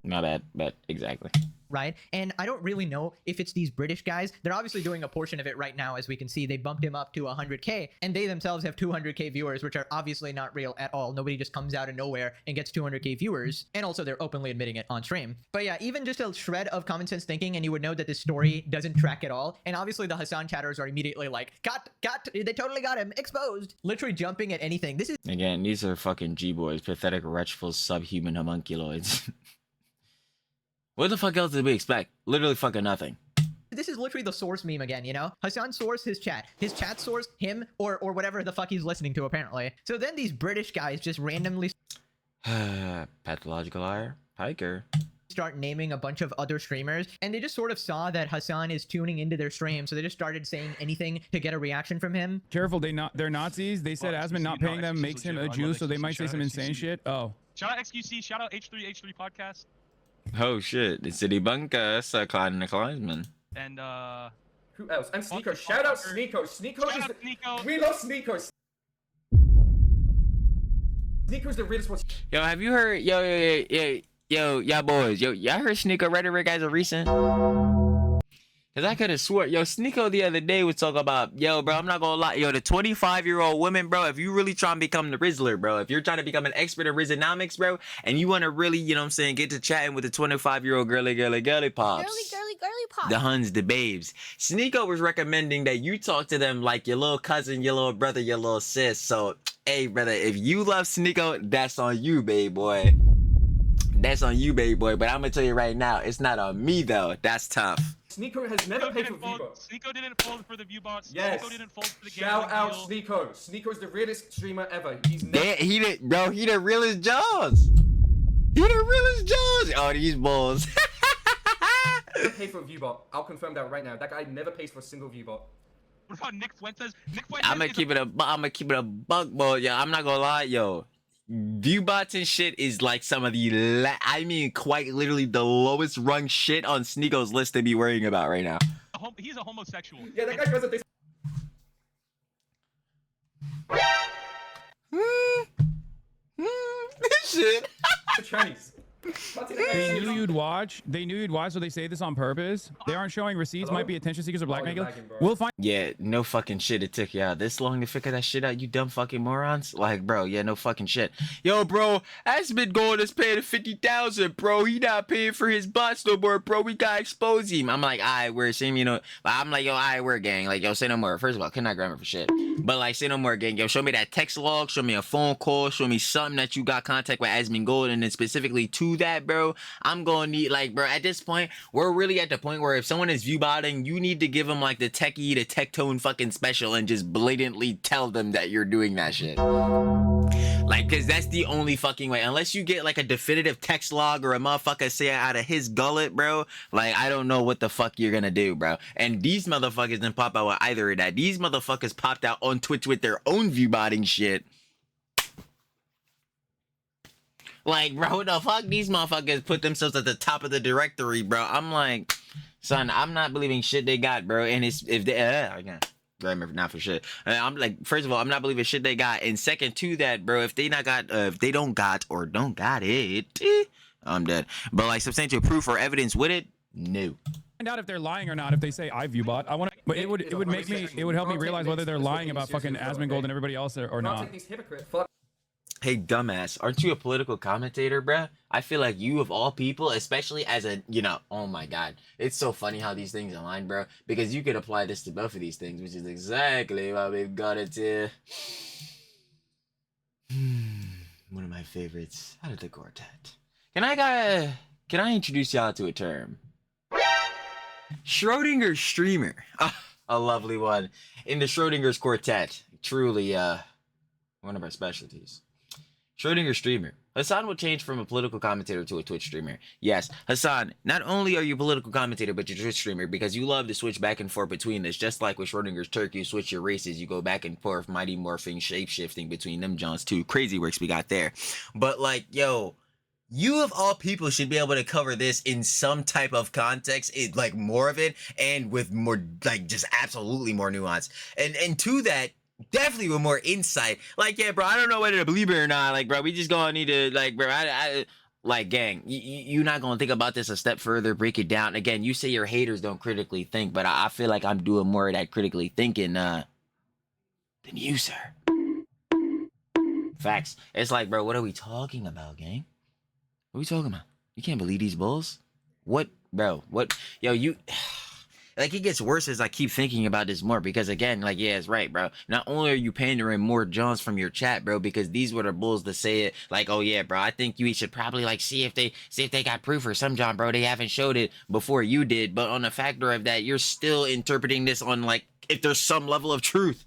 Speaker 2: Not bad, but exactly.
Speaker 1: Right? And I don't really know if it's these British guys. They're obviously doing a portion of it right now, as we can see. They bumped him up to 100k, and they themselves have 200k viewers, which are obviously not real at all. Nobody just comes out of nowhere and gets 200k viewers, and also they're openly admitting it on stream. But yeah, even just a shred of common sense thinking, and you would know that this story doesn't track at all. And obviously the Hasan chatters are immediately like, they totally got him, exposed. Literally jumping at anything. This is...
Speaker 2: Again, these are fucking G-boys, pathetic, wretchful, subhuman homunculoids. What the fuck else did we expect? Literally fucking nothing.
Speaker 1: This is literally the source meme again, you know? Hasan source his chat. His chat source him or whatever the fuck he's listening to, apparently. So then these British guys just randomly...
Speaker 2: Pathological liar. Hiker.
Speaker 1: Start naming a bunch of other streamers, and they just sort of saw that Hasan is tuning into their stream, so they just started saying anything to get a reaction from him.
Speaker 4: Careful, they're Nazis. They said Asmon not paying them makes him a Jew, so they might say some insane shit. Oh.
Speaker 8: Shout out XQC, shout out H3 podcast.
Speaker 2: Oh shit, it's a debunker, Sir Clyde and the Klinsman.
Speaker 8: And
Speaker 7: who else? And Sneeko. Shout out Sneeko. Sneeko is
Speaker 8: Sneeko.
Speaker 7: We love Sneeko. Sneeko's the realest one.
Speaker 2: Yo, have you heard y'all boys, y'all heard Sneeko rhetoric as of recent? Cause I could have swore, Sneeko the other day was talking about, bro, I'm not gonna lie, the 25-year-old woman, bro, if you really trying to become the Rizzler, bro, if you're trying to become an expert in Rizzonomics, bro, and you want to really, you know what I'm saying, get to chatting with the 25-year-old girly pops.
Speaker 9: Girly pop.
Speaker 2: The Huns, the babes. Sneeko was recommending that you talk to them like your little cousin, your little brother, your little sis. So, hey, brother, if you love Sneeko, that's on you, babe boy. That's on you, baby boy. But I'm gonna tell you right now, it's not on me though. That's tough.
Speaker 7: Sneeko has never paid for Viewbots.
Speaker 8: Sneeko didn't fold for the Viewbots.
Speaker 7: Yes.
Speaker 8: Sneeko didn't fold for the
Speaker 7: Shout out
Speaker 8: deal.
Speaker 7: Sneeko. Sneeko's the realest streamer ever. He's never...
Speaker 2: He the realest Jaws. He the realest Jaws. Oh, these bulls.
Speaker 7: Never paid for a Viewbot. I'll confirm that right now. That guy never pays for a single Viewbot.
Speaker 8: What about Nick Fuentes? Nick Fuentes
Speaker 2: I'm gonna keep it a buck, boy. Yo, I'm not gonna lie, yo. Viewbots and shit is like some of the quite literally the lowest rung shit on Sneeko's list to be worrying about right now.
Speaker 8: He's a homosexual.
Speaker 7: Yeah, that guy goes at this.
Speaker 2: Shit.
Speaker 7: Chinese. What's it?
Speaker 4: They knew you'd watch. They knew you'd watch, so they say this on purpose. They aren't showing receipts.
Speaker 7: Hello?
Speaker 4: Might be attention seekers or
Speaker 7: Oh,
Speaker 4: blackmail.
Speaker 7: you're lagging, bro.
Speaker 4: We'll find.
Speaker 2: Yeah, no fucking shit. It took y'all this long to figure that shit out, you dumb fucking morons. Like, bro, yeah, no fucking shit. Yo, bro, Asmongold is paying 50,000, bro. He not paying for his bots no more, bro. We gotta expose him. I'm like, alright, we're saying, you know. I'm like, yo, alright, we're gang. Like, yo, say no more. First of all, cannot grammar for shit. But like, say no more, gang. Yo, show me that text log. Show me a phone call. Show me something that you got contact with Asmongold, and then specifically to that, bro. I'm gonna need, like, bro, at this point, we're really at the point where if someone is viewbotting, you need to give them like the techie to tech tone fucking special and just blatantly tell them that you're doing that shit. Like, cause that's the only fucking way. Unless you get like a definitive text log or a motherfucker say it out of his gullet, bro. Like, I don't know what the fuck you're gonna do, bro. And these motherfuckers didn't pop out with either of that. These motherfuckers popped out on Twitch with their own viewbotting shit. Like, bro, what the fuck? These motherfuckers put themselves at the top of the directory, bro. I'm like, son, I'm not believing shit they got, bro. And it's, if they, again, grammar not for shit. I'm like, first of all, I'm not believing shit they got. And second to that, bro, if they not got, if they don't got or don't got it, I'm dead. But like substantial proof or evidence with it, no.
Speaker 4: Find out if they're lying or not. If they say I viewbot, I want to. But it would make me. It would help me realize whether they're lying about fucking Asmongold and everybody else or
Speaker 7: Can't
Speaker 4: not.
Speaker 7: take these hypocrites. Fuck.
Speaker 2: Hey, dumbass, aren't you a political commentator, bruh? I feel like you, of all people, especially as a, you know, oh my god. It's so funny how these things align, bro. Because you could apply this to both of these things, which is exactly why we've got it to... One of my favorites out of the quartet. Can I introduce y'all to a term? Schrodinger streamer. Ah, a lovely one. In the Schrodinger's quartet. Truly, one of our specialties. Schrodinger streamer. Hasan will change from a political commentator to a Twitch streamer. Yes, Hasan, not only are you a political commentator, but you're a Twitch streamer because you love to switch back and forth between this. Just like with Schrodinger's Turk, you switch your races, you go back and forth, mighty morphing, shape-shifting between them Johns too. Crazy works we got there. But like, yo, you of all people should be able to cover this in some type of context, like more of it, and with more, like just absolutely more nuance. And to that, definitely with more insight. Like, yeah, bro, I don't know whether to believe it or not. Like, bro, we just gonna need to, like, bro, like, gang, you're not gonna think about this a step further, break it down. Again, you say your haters don't critically think, but I feel like I'm doing more of that critically thinking, than you, sir. Facts. It's like, bro, what are we talking about, gang? What are we talking about? You can't believe these bulls? What, bro, what, yo, you... Like, it gets worse as I keep thinking about this more because, again, like, yeah, it's right, bro. Not only are you pandering more Johns from your chat, bro, because these were the bulls to say it, like, oh, yeah, bro, I think you should probably, like, see if they got proof or some John, bro. They haven't showed it before you did. But on the factor of that, you're still interpreting this on, like, if there's some level of truth.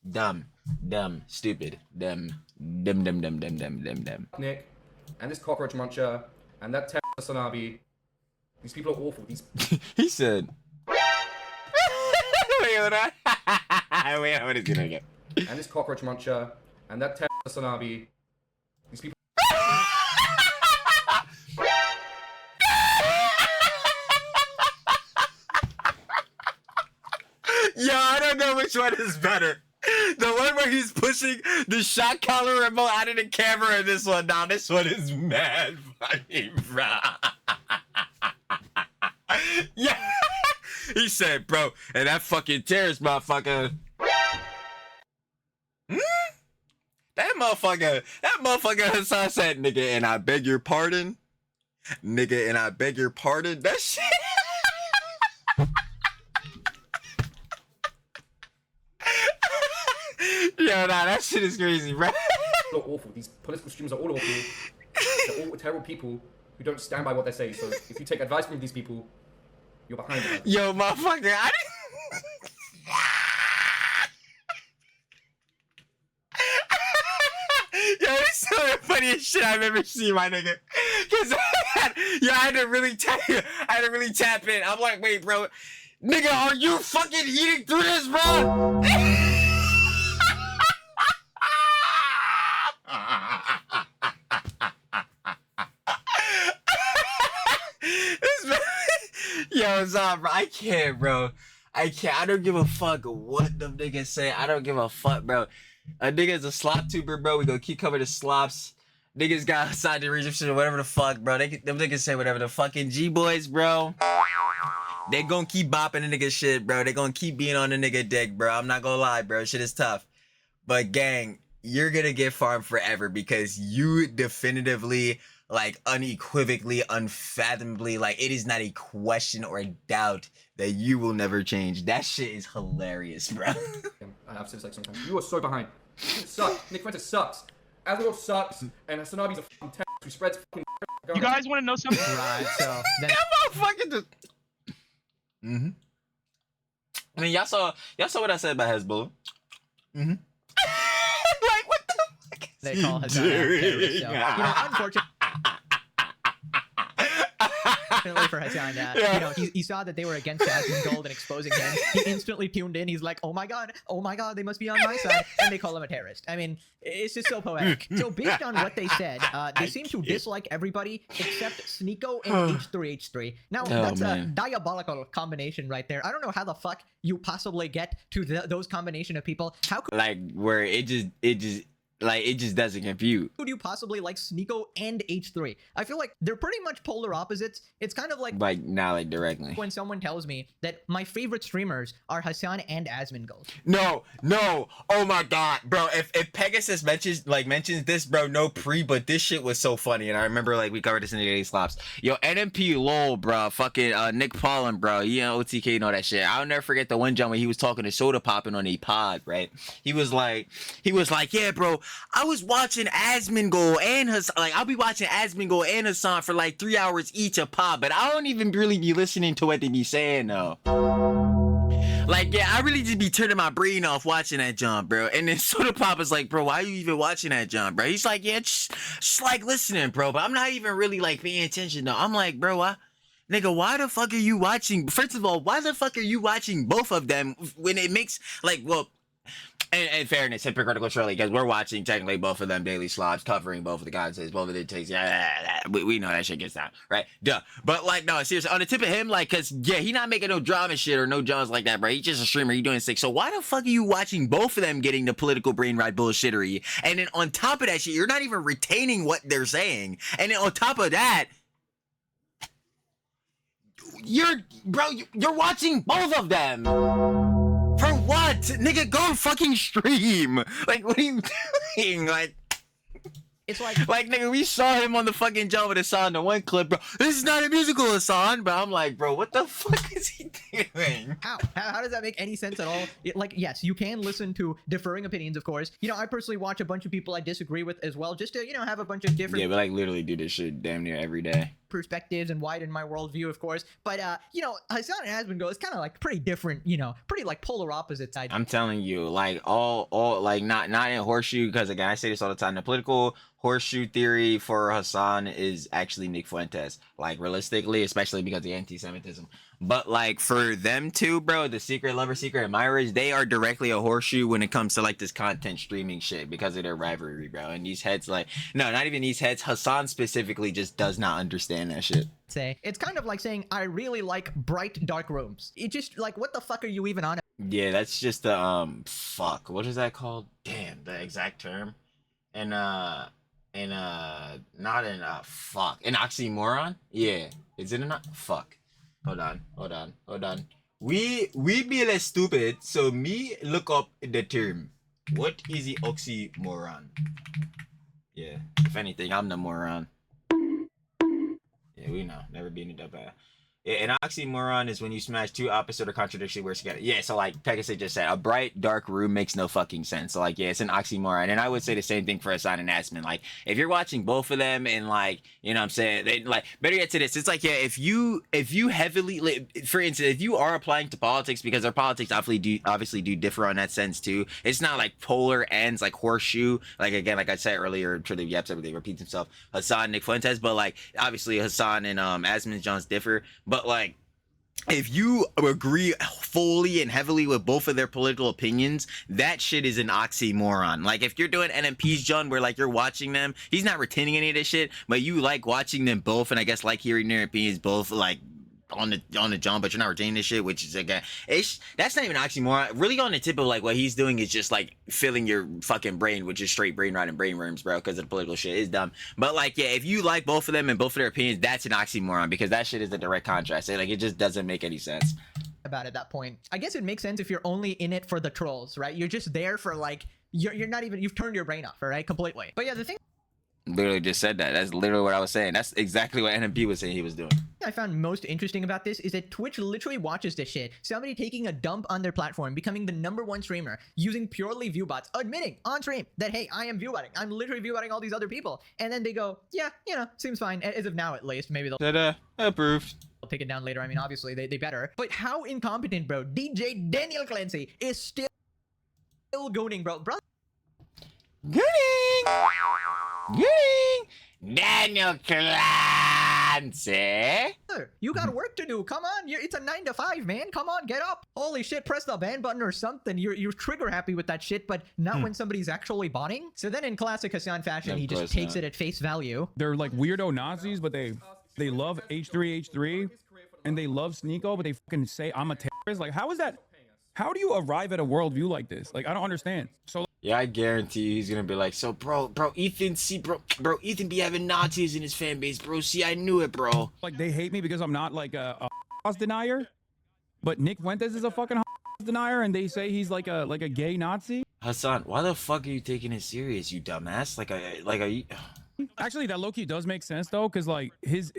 Speaker 2: Dumb, stupid, dumb.
Speaker 7: Nick, and this cockroach muncher, and that Sanabi. These people are awful. These.
Speaker 2: He said. Wait, hold on. Wait, what is he gonna get?
Speaker 7: And this cockroach muncher, and that Sanabi. These people.
Speaker 2: Yo, I don't know which one is better. The one where he's pushing the shot collar remote out of the camera, and this one. Now, this one is mad funny, bro. Yeah, he said, bro, and that fucking terrorist motherfucker. That motherfucker Hasan said, nigga, and I beg your pardon. Nigga, and I beg your pardon. That shit. Yo, nah, that shit is crazy, bro.
Speaker 7: They're awful. These political streamers are all awful. They're all terrible people who don't stand by what they say. So if you take advice from these people, you're behind them.
Speaker 2: Yo, motherfucker, I didn't... Yo, it's so the funniest shit I've ever seen, my nigga. Cause I had to really tap in. I'm like, wait, bro. Nigga, are you fucking eating through this, bro? Yo, Zah, bro, I can't, bro. I can't. I don't give a fuck what them niggas say. I don't give a fuck, bro. A nigga's a slop tuber, bro. We gonna keep covering the slops. Niggas got Hasan to reach shit or whatever the fuck, bro. Them niggas say whatever the fucking G-boys, bro. They gonna keep bopping the nigga shit, bro. They gonna keep being on the nigga dick, bro. I'm not gonna lie, bro. Shit is tough. But gang, you're gonna get farmed forever because you definitively, like, unequivocally, unfathomably, like, it is not a question or a doubt that you will never change. That shit is hilarious, bro.
Speaker 7: I have to say sometimes. You are so behind. You suck. Nick Fuentes sucks. Asmongold sucks. And Hasanabi's a fucking terrorist who spreads fucking.
Speaker 8: You guys want to know something?
Speaker 1: Right, so then
Speaker 2: That motherfucker just... Mm-hmm. I mean, y'all saw what I said about Hezbollah. Mm-hmm. Like, what the fuck?
Speaker 1: they call Hasan a terrorist. So, unfortunately for Hasan, he saw that they were against Asmongold and exposing him. He instantly tuned in. He's like, oh my god, they must be on my side, and they call him a terrorist. I mean, it's just so poetic. So based on what they said, they seem to dislike everybody except Sneeko and H3H3. Now, that's a diabolical combination right there. I don't know how the fuck you possibly get to those combination of people. How could
Speaker 2: Like, where it just doesn't compute.
Speaker 1: you possibly like Sneeko and H3? I feel like they're pretty much polar opposites. It's kind of like
Speaker 2: Not like directly.
Speaker 1: when someone tells me that my favorite streamers are Hasan and Asmongold.
Speaker 2: No, oh my god, bro. If Pegasus mentions this, bro, no pre, but this shit was so funny, and I remember like we covered this in the Daily Slops. Yo, NMP lol, bro, fucking Nick Paulin, bro, OTK and all that shit. I'll never forget the one jump when he was talking to Soda Poppin' on a pod, right? He was like, yeah, bro, I was watching Asmongold and Hasan, like I'll be watching Asmongold and Hasan for like 3 hours each a pod, but I don't even really be listening to what they be saying though. Like, yeah, I really just be turning my brain off watching that jump, bro. And then Soda Pop is like, bro, why are you even watching that jump, bro? He's like, yeah, just like listening, bro. But I'm not even really like paying attention though. I'm like, bro, why the fuck are you watching? First of all, why the fuck are you watching both of them when it makes like, well, in fairness, hypocritical surely, because we're watching technically both of them daily slots, covering both of the contests, both of the takes. Yeah, we know that shit gets down, right? Duh. But like, no, seriously, on the tip of him, like, cause yeah, he not making no drama shit or no dramas like that, bro. He's just a streamer. He doing sick. So why the fuck are you watching both of them getting the political brain ride bullshittery? And then on top of that shit, you're not even retaining what they're saying. And then on top of that, you're watching both of them. For what? Nigga, go fucking stream. Like, what are you doing? Like,
Speaker 1: It's like
Speaker 2: nigga, we saw him on the fucking jump with Hasan in the one clip, bro. This is not a musical, Hasan. But I'm like, bro, what the fuck is he doing?
Speaker 1: how does that make any sense at all? Like, yes, you can listen to differing opinions, of course. I personally watch a bunch of people I disagree with as well, just to have a bunch of different
Speaker 2: Yeah, but like literally do this shit damn near every day.
Speaker 1: perspectives and widen my worldview, of course. But Hasan and Asmongold is kind of like pretty different, pretty like polar opposite sides.
Speaker 2: I'm telling you, like all like not in horseshoe, because again, I say this all the time. The political horseshoe theory for Hasan is actually Nick Fuentes, like realistically, especially because of the anti-Semitism. But like for them two, bro, the secret lover, secret admirers, they are directly a horseshoe when it comes to like this content streaming shit because of their rivalry, bro. And these heads, like, no, not even these heads. Hasan specifically just does not understand that shit.
Speaker 1: It's kind of like saying I really like bright dark rooms. It just like, what the fuck are you even on?
Speaker 2: Yeah, that's just the fuck. What is that called? Damn, the exact term. And not an fuck. An oxymoron? Yeah. Is it an fuck? Hold on. We be less stupid, so me look up the term. What is the oxymoron? Yeah. If anything, I'm the moron. Yeah, we know. Never being it up bad. An oxymoron is when you smash two opposite or contradictory words together. Yeah, so like Pegasus just said, a bright, dark room makes no fucking sense. So like, yeah, it's an oxymoron. And I would say the same thing for Hasan and Asmon. Like, if you're watching both of them and like, you know what I'm saying? They, like, better yet to this, it's like, yeah, if you heavily, like, for instance, if you are applying to politics, because their politics obviously do differ on that sense too. It's not like polar ends, like horseshoe. Like, again, like I said earlier, truly yaps everything repeats himself. Hasan, Nick Fuentes, but like, obviously Hasan and Asmon Johns differ. But like, if you agree fully and heavily with both of their political opinions, that shit is an oxymoron. Like, if you're doing NMP's John, where like you're watching them, he's not retaining any of this shit, but you like watching them both, and I guess like hearing their opinions both, like on the jump, but you're not retaining this shit, which is again, that's not even an oxymoron. Really, on the tip of like what he's doing is just like filling your fucking brain, which is straight brain rot and brain worms, bro, because of the political shit. It's dumb. But like, yeah, if you like both of them and both of their opinions, that's an oxymoron because that shit is a direct contrast. Like, it just doesn't make any sense.
Speaker 1: About at that point, I guess it makes sense if you're only in it for the trolls, right? You're just there for like, you're not even, you've turned your brain off, all right, completely. But yeah, the thing
Speaker 2: Literally just said that. That's literally what I was saying. That's exactly what NMP was saying he was doing.
Speaker 1: I found most interesting about this is that Twitch literally watches this shit. Somebody taking a dump on their platform, becoming the #1 streamer, using purely viewbots, admitting on stream that, hey, I am viewbotting. I'm literally viewbotting all these other people. And then they go, yeah, you know, seems fine. As of now, at least. Maybe they'll
Speaker 2: Ta-da. Approved.
Speaker 1: take it down later. I mean, obviously, they better. But how incompetent, bro. DJ Daniel Clancy is still gooning, bro.
Speaker 2: Gooning! Daniel Clancy!
Speaker 1: You got work to do. Come on. It's a 9 to 5, man. Come on, get up. Holy shit, press the ban button or something. You're trigger happy with that shit, but not when somebody's actually botting. So then in classic Hasan fashion, he just takes it at face value.
Speaker 4: They're like weirdo Nazis, but they love H3H3 and they love Sneeko, but they fucking say I'm a terrorist. Like, how is that? How do you arrive at a worldview like this? Like, I don't understand. So
Speaker 2: yeah, I guarantee you he's gonna be like, so bro, Ethan, see, bro, Ethan be having Nazis in his fan base, bro. See, I knew it, bro.
Speaker 4: like, they hate me because I'm not like a Holocaust denier, but Nick Fuentes is a fucking Holocaust denier, and they say he's like a gay Nazi.
Speaker 2: Hasan, why the fuck are you taking it serious, you dumbass? Are you?
Speaker 4: Actually, that low-key does make sense though, because like his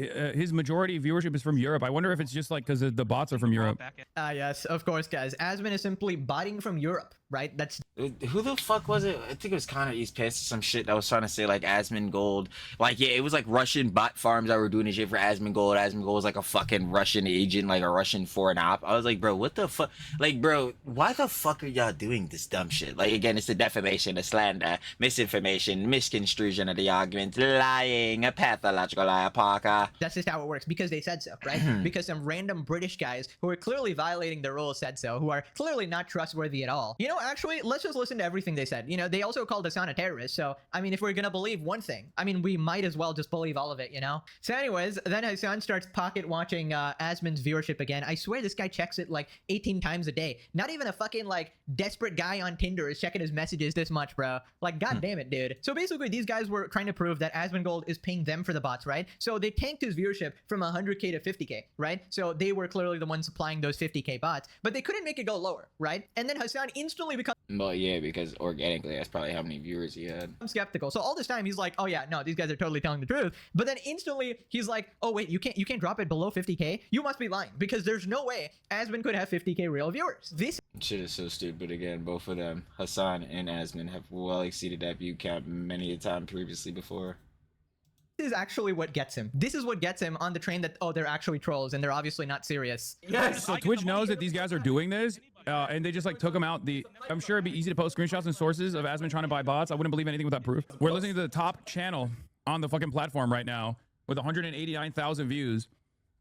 Speaker 4: majority viewership is from Europe. I wonder if it's just like because the bots are from Europe.
Speaker 1: Yes, of course, guys. Asmon is simply botting from Europe, right? That's
Speaker 2: Who the fuck was it? I think it was Connor East Pants or some shit that was trying to say like Asmongold. Like, yeah, it was like Russian bot farms that were doing this shit for Asmongold. Asmongold was like a fucking Russian agent, like a Russian foreign op. I was like, bro, what the fuck? Like, bro, why the fuck are y'all doing this dumb shit? Like, again, it's the defamation, the slander, misinformation, misconstruction of the argument, lying, a pathological liar, Parker.
Speaker 1: that's just how it works because they said so, right? Because some random British guys who are clearly violating the rules said so, who are clearly not trustworthy at all. You know, actually, let's just listen to everything they said. You know, they also called Hasan a terrorist. So, I mean, if we're gonna believe one thing, I mean, we might as well just believe all of it, you know? So anyways, then Hasan starts pocket watching Asmon's viewership again. I swear this guy checks it like 18 times a day. Not even a fucking like desperate guy on Tinder is checking his messages this much, bro. Like, god damn it, dude. So basically, these guys were trying to prove that Asmongold is paying them for the bots, right? So they tanked his viewership from 100k to 50k, right? So they were clearly the ones supplying those 50k bots, but they couldn't make it go lower, right? And then Hasan instantly becomes
Speaker 2: Well, yeah, because organically, that's probably how many viewers he had.
Speaker 1: skeptical. So all this time he's like, oh yeah, no, these guys are totally telling the truth. But then instantly he's like, oh wait, you can't drop it below 50k. You must be lying because there's no way Asmon could have 50k real viewers. This
Speaker 2: Shit is so stupid. Again, both of them, Hasan and Asmon, have well exceeded that view count many a time previously before.
Speaker 1: is actually what gets him. This is what gets him on the train that, oh, they're actually trolls and they're obviously not serious.
Speaker 4: Yes. So Twitch knows that these guys are doing this, and they just like took them out. I'm sure it'd be easy to post screenshots and sources of Asmon trying to buy bots. I wouldn't believe anything without proof. We're listening to the top channel on the fucking platform right now with 189,000 views,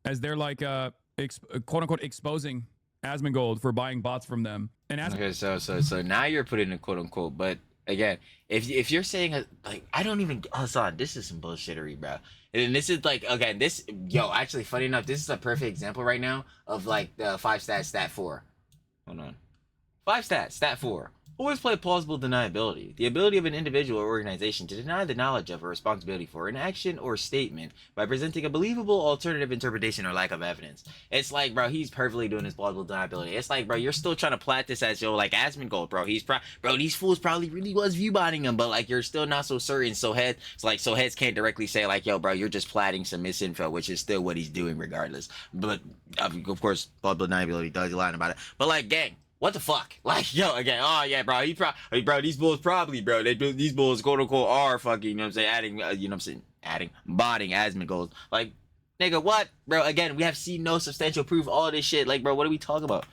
Speaker 4: as they're like quote unquote exposing Asmongold for buying bots from them. And
Speaker 2: Okay, so now you're putting in quote unquote, but again, if you're saying like, I don't even, Hasan, this is some bullshittery, bro. And this is like, again, this, actually, funny enough, this is a perfect example right now of like the 5 stat stat 4. Hold on. 5 stat stat 4. Always play plausible deniability. The ability of an individual or organization to deny the knowledge of or responsibility for an action or statement by presenting a believable alternative interpretation or lack of evidence. It's like, bro, he's perfectly doing his plausible deniability. It's like, bro, you're still trying to plat this as, like Asmongold, bro. Bro, these fools probably really was viewbotting him, but like, you're still not so certain. So heads can't directly say like, yo, bro, you're just platting some misinfo, which is still what he's doing regardless. But of course, plausible deniability does lying about it. But like, gang, what the fuck? Like, yo, again, oh yeah, bro, bro, these bulls probably, bro, these bulls, quote unquote, are fucking, you know what I'm saying, adding, botting Asmongold. Like, nigga, what? Bro, again, we have seen no substantial proof, all this shit. Like, bro, what are we talking about?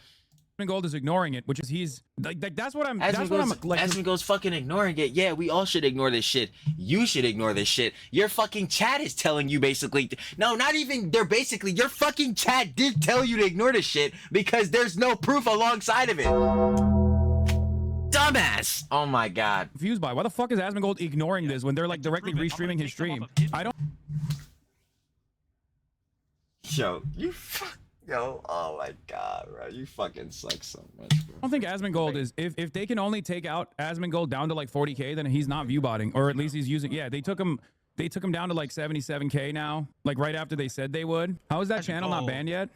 Speaker 4: Asmongold is ignoring it, which is he's like that's what I'm like.
Speaker 2: Asmongold's fucking ignoring it. Yeah, we all should ignore this shit. You should ignore this shit. Your fucking chat is telling you basically. No, not even. They're basically. Your fucking chat did tell you to ignore this shit because there's no proof alongside of it. Dumbass. Oh my god.
Speaker 4: Confused by why the fuck is Asmongold ignoring this when they're like directly restreaming his stream? I don't.
Speaker 2: Yo, you fuck. Yo, oh my god, bro. You fucking suck so much, bro.
Speaker 4: I don't think Asmongold is, if they can only take out Asmongold down to like 40K, then he's not viewbotting, or at least he's using, yeah, they took him down to like 77K now, like right after they said they would. How is that channel not banned yet?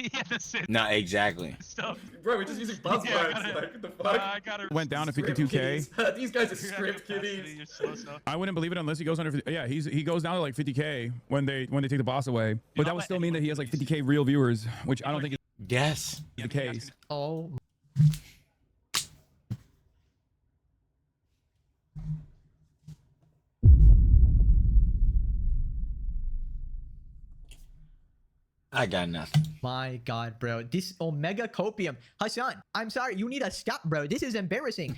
Speaker 8: Yeah, that's it.
Speaker 2: No, exactly.
Speaker 8: So,
Speaker 7: Bro, we're just using buzzwords.
Speaker 8: Yeah,
Speaker 7: Like, what the fuck?
Speaker 8: I gotta
Speaker 4: Went down to
Speaker 7: Script
Speaker 4: 52K.
Speaker 7: kiddies. These guys are
Speaker 8: You're
Speaker 7: script
Speaker 8: having
Speaker 7: kiddies.
Speaker 8: capacity, you're slow.
Speaker 4: I wouldn't believe it unless he goes under. Yeah, he goes down to like 50K when they take the boss away. But that would still mean that he has like 50K real viewers, which I don't think is
Speaker 2: Yes.
Speaker 4: the case.
Speaker 1: Oh.
Speaker 2: I got nothing.
Speaker 1: My god, bro. This Omega Copium. Hasan, I'm sorry. You need to stop, bro. This is embarrassing.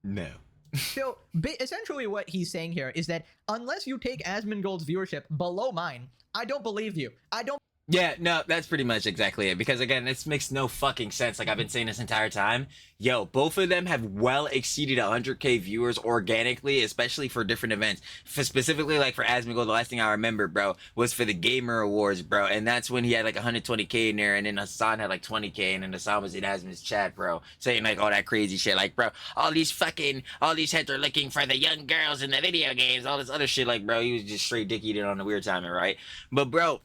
Speaker 2: No.
Speaker 1: So, essentially what he's saying here is that unless you take Asmongold's viewership below mine, I don't believe you. I don't
Speaker 2: Yeah, no, that's pretty much exactly it. Because again, this makes no fucking sense. Like I've been saying this entire time. Yo, both of them have well exceeded 100K viewers organically, especially for different events. Specifically, like for Asmongold, the last thing I remember, bro, was for the Gamer Awards, bro. And that's when he had like 120K in there, and then Hasan had like 20K, and then Hasan was in Asmon's chat, bro, saying like all that crazy shit. Like, bro, all these heads are looking for the young girls in the video games, all this other shit. Like, bro, he was just straight dick eating on the weird timing, right? But, bro,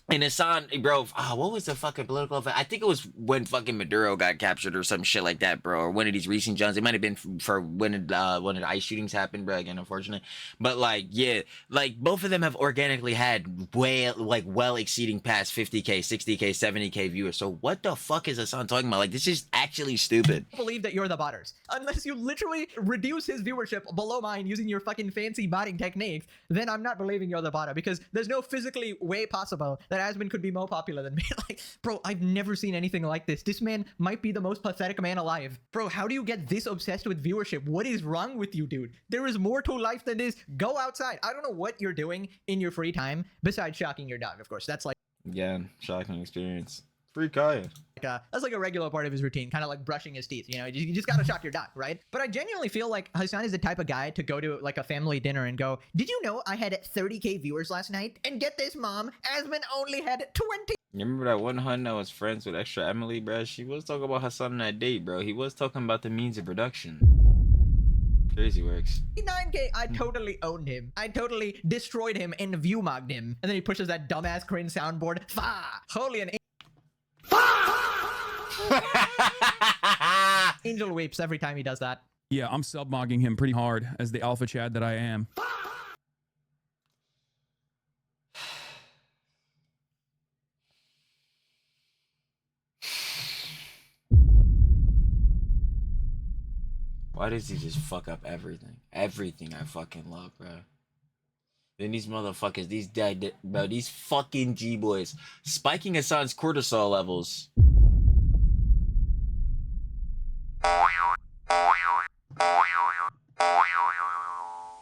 Speaker 2: and Hasan, bro, what was the fucking political event? I think it was when fucking Maduro got captured or some shit like that, bro. Or one of these recent Johns. It might have been for when one of the ICE shootings happened, bro. Again, unfortunate. But like, yeah, like both of them have organically had well exceeding past 50K, 60K, 70K viewers. So what the fuck is Hasan talking about? Like, this is actually stupid.
Speaker 1: believe that you're the botters. Unless you literally reduce his viewership below mine using your fucking fancy botting techniques, then I'm not believing you're the botter, because there's no physically way possible that Asmon could be more popular than me. Like, bro, I've never seen anything like this. This man might be the most pathetic man alive. Bro, how do you get this obsessed with viewership? What is wrong with you, dude? There is more to life than this. Go outside. I don't know what you're doing in your free time besides shocking your dog, of course. That's like
Speaker 2: Again, shocking experience. Free Kaya.
Speaker 1: that's like a regular part of his routine, kind of like brushing his teeth. You know, you just gotta shock your dog, right? But I genuinely feel like Hasan is the type of guy to go to like a family dinner and go, "Did you know I had 30K viewers last night? And get this, mom, Asmon only had 20."
Speaker 2: You remember that one hun that was friends with Extra Emily, bro? She was talking about Hasan on that date, bro. He was talking about the means of production. Crazy works.
Speaker 1: 9K, I totally owned him. I totally destroyed him and view mogged him. And then he pushes that dumbass cringe soundboard. Fa! Holy and Angel weeps every time he does that.
Speaker 4: Yeah, I'm sub-mogging him pretty hard as the alpha chad that I am.
Speaker 2: Why does he just fuck up everything? Everything I fucking love, bro. Then these motherfuckers, bro, these fucking G-boys, spiking Hasan's cortisol levels.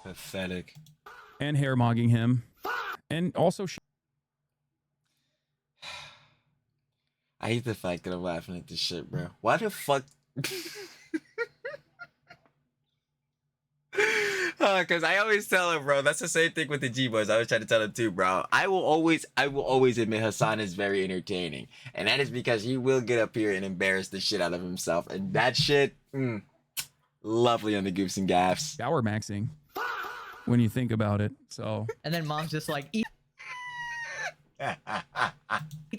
Speaker 2: Pathetic.
Speaker 4: And hair mogging him. And also
Speaker 2: I hate the fact that I'm laughing at this shit, bro. Why the fuck? Because I always tell him, bro, that's the same thing with the G-boys. I always try to tell him too, bro. I will always admit Hasan is very entertaining. And that is because he will get up here and embarrass the shit out of himself. And that shit, lovely on the goofs and gaffs.
Speaker 4: shower maxing when you think about it. So
Speaker 1: And then mom's just like, eat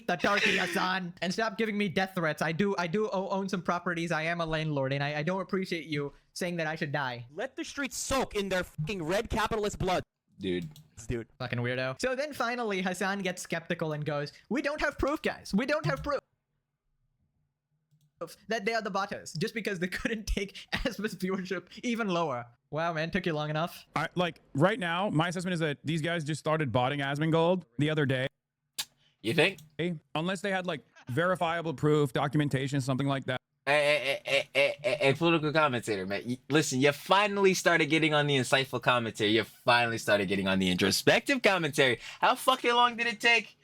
Speaker 1: the turkey, Hasan, and stop giving me death threats. I do own some properties. I am a landlord, and I don't appreciate you saying that I should die.
Speaker 3: Let the streets soak in their fucking red capitalist blood.
Speaker 2: Dude.
Speaker 3: Dude.
Speaker 1: Fucking weirdo. So then finally, Hasan gets skeptical and goes, "We don't have proof, guys. We don't have proof that they are the botters, just because they couldn't take Asmon's viewership even lower." Wow, man, took you long enough.
Speaker 4: like right now, my assessment is that these guys just started botting Asmongold the other day.
Speaker 2: You think?
Speaker 4: Unless they had like verifiable proof, documentation, something like that.
Speaker 2: Hey, political commentator, man. Listen, you finally started getting on the insightful commentary. You finally started getting on the introspective commentary. How fucking long did it take?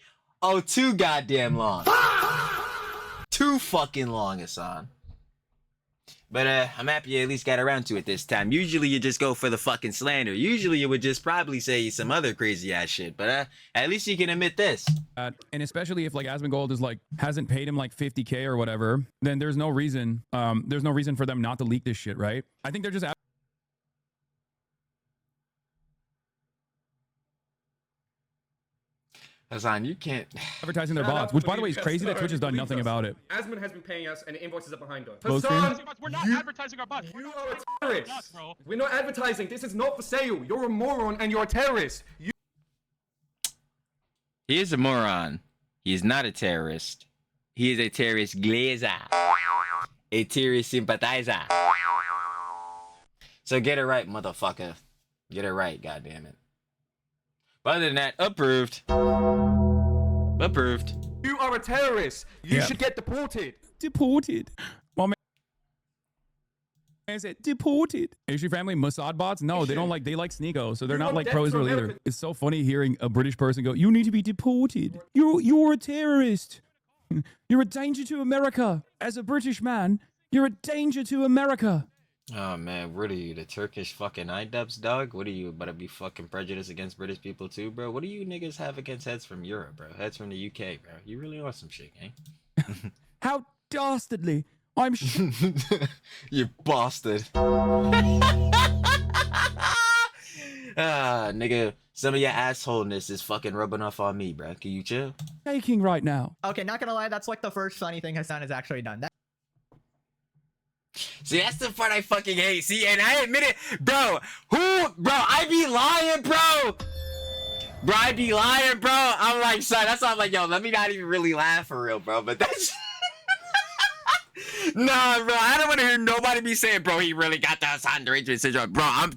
Speaker 2: Oh, too goddamn long. Too fucking long, Hasan. But I'm happy you at least got around to it this time. Usually you just go for the fucking slander. Usually you would just probably say some other crazy ass shit. But at least you can admit this.
Speaker 4: And especially if like Asmongold is like hasn't paid him like 50K or whatever, then there's no reason for them not to leak this shit, right? I think they're just
Speaker 2: Hasan, you can't
Speaker 4: advertising their bots, which by the way is crazy that Twitch has done nothing about it.
Speaker 7: Asmon has been paying us, and the invoices are behind us.
Speaker 4: Close
Speaker 7: Hasan,
Speaker 8: We're not advertising our bots.
Speaker 7: you are a terrorist. We're not advertising. This is not for sale. You're a moron, and you're a terrorist.
Speaker 2: He is a moron. He is not a terrorist. He is a terrorist glazer. A terrorist sympathizer. So get it right, motherfucker. Get it right, goddammit. But other than that, approved. Approved.
Speaker 7: You are a terrorist. You should get deported.
Speaker 4: Deported. My man said deported. Is your family Mossad bots? No, they don't like. They like Sneeko, so they're not like pro-Israel either. It's so funny hearing a British person go, "You need to be deported. You're a terrorist. You're a danger to America. As a British man, you're a danger to America."
Speaker 2: Oh man, what are you, the Turkish fucking iDubbbz, dog? What are you, about to be fucking prejudiced against British people too, bro? What do you niggas have against heads from Europe, bro? Heads from the UK, bro? You really are some shit, eh?
Speaker 4: How dastardly! I'm
Speaker 2: you bastard. Nigga, some of your assholeness is fucking rubbing off on me, bro. Can you chill?
Speaker 4: shaking right now.
Speaker 1: Okay, not gonna lie, that's like the first funny thing Hasan has actually done.
Speaker 2: See, that's the part I fucking hate. See, and I admit it, bro. I be lying, bro. Bro, I be lying, bro. I'm like, son, that's why I'm like, yo, let me not even really laugh for real, bro. But that's... Nah, bro, I don't want to hear nobody be saying, bro, he really got the Hasan derangement syndrome. Bro, I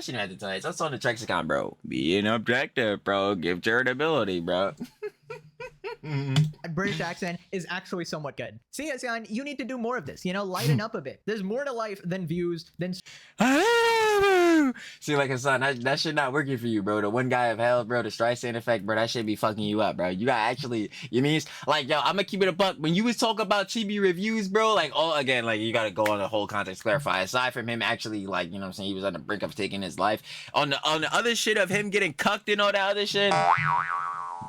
Speaker 2: shouldn't have to tell you. That's on the Trex account, bro. Be an objective, bro. Give charitability, bro.
Speaker 1: British accent is actually somewhat good. See, Hasan, you need to do more of this. You know, lighten up a bit. There's more to life than views, than...
Speaker 2: See, like Hasan, that shit not working for you, bro. The one guy of hell, bro, the Streisand effect, bro, that shit be fucking you up, bro. You got actually, you mean, like, yo, I'm gonna keep it a buck. When you was talking about chibi reviews, bro, like, again, like, you gotta go on the whole context, clarify. Aside from him actually, like, you know what I'm saying, he was on the brink of taking his life. On the other shit of him getting cucked and all that other shit,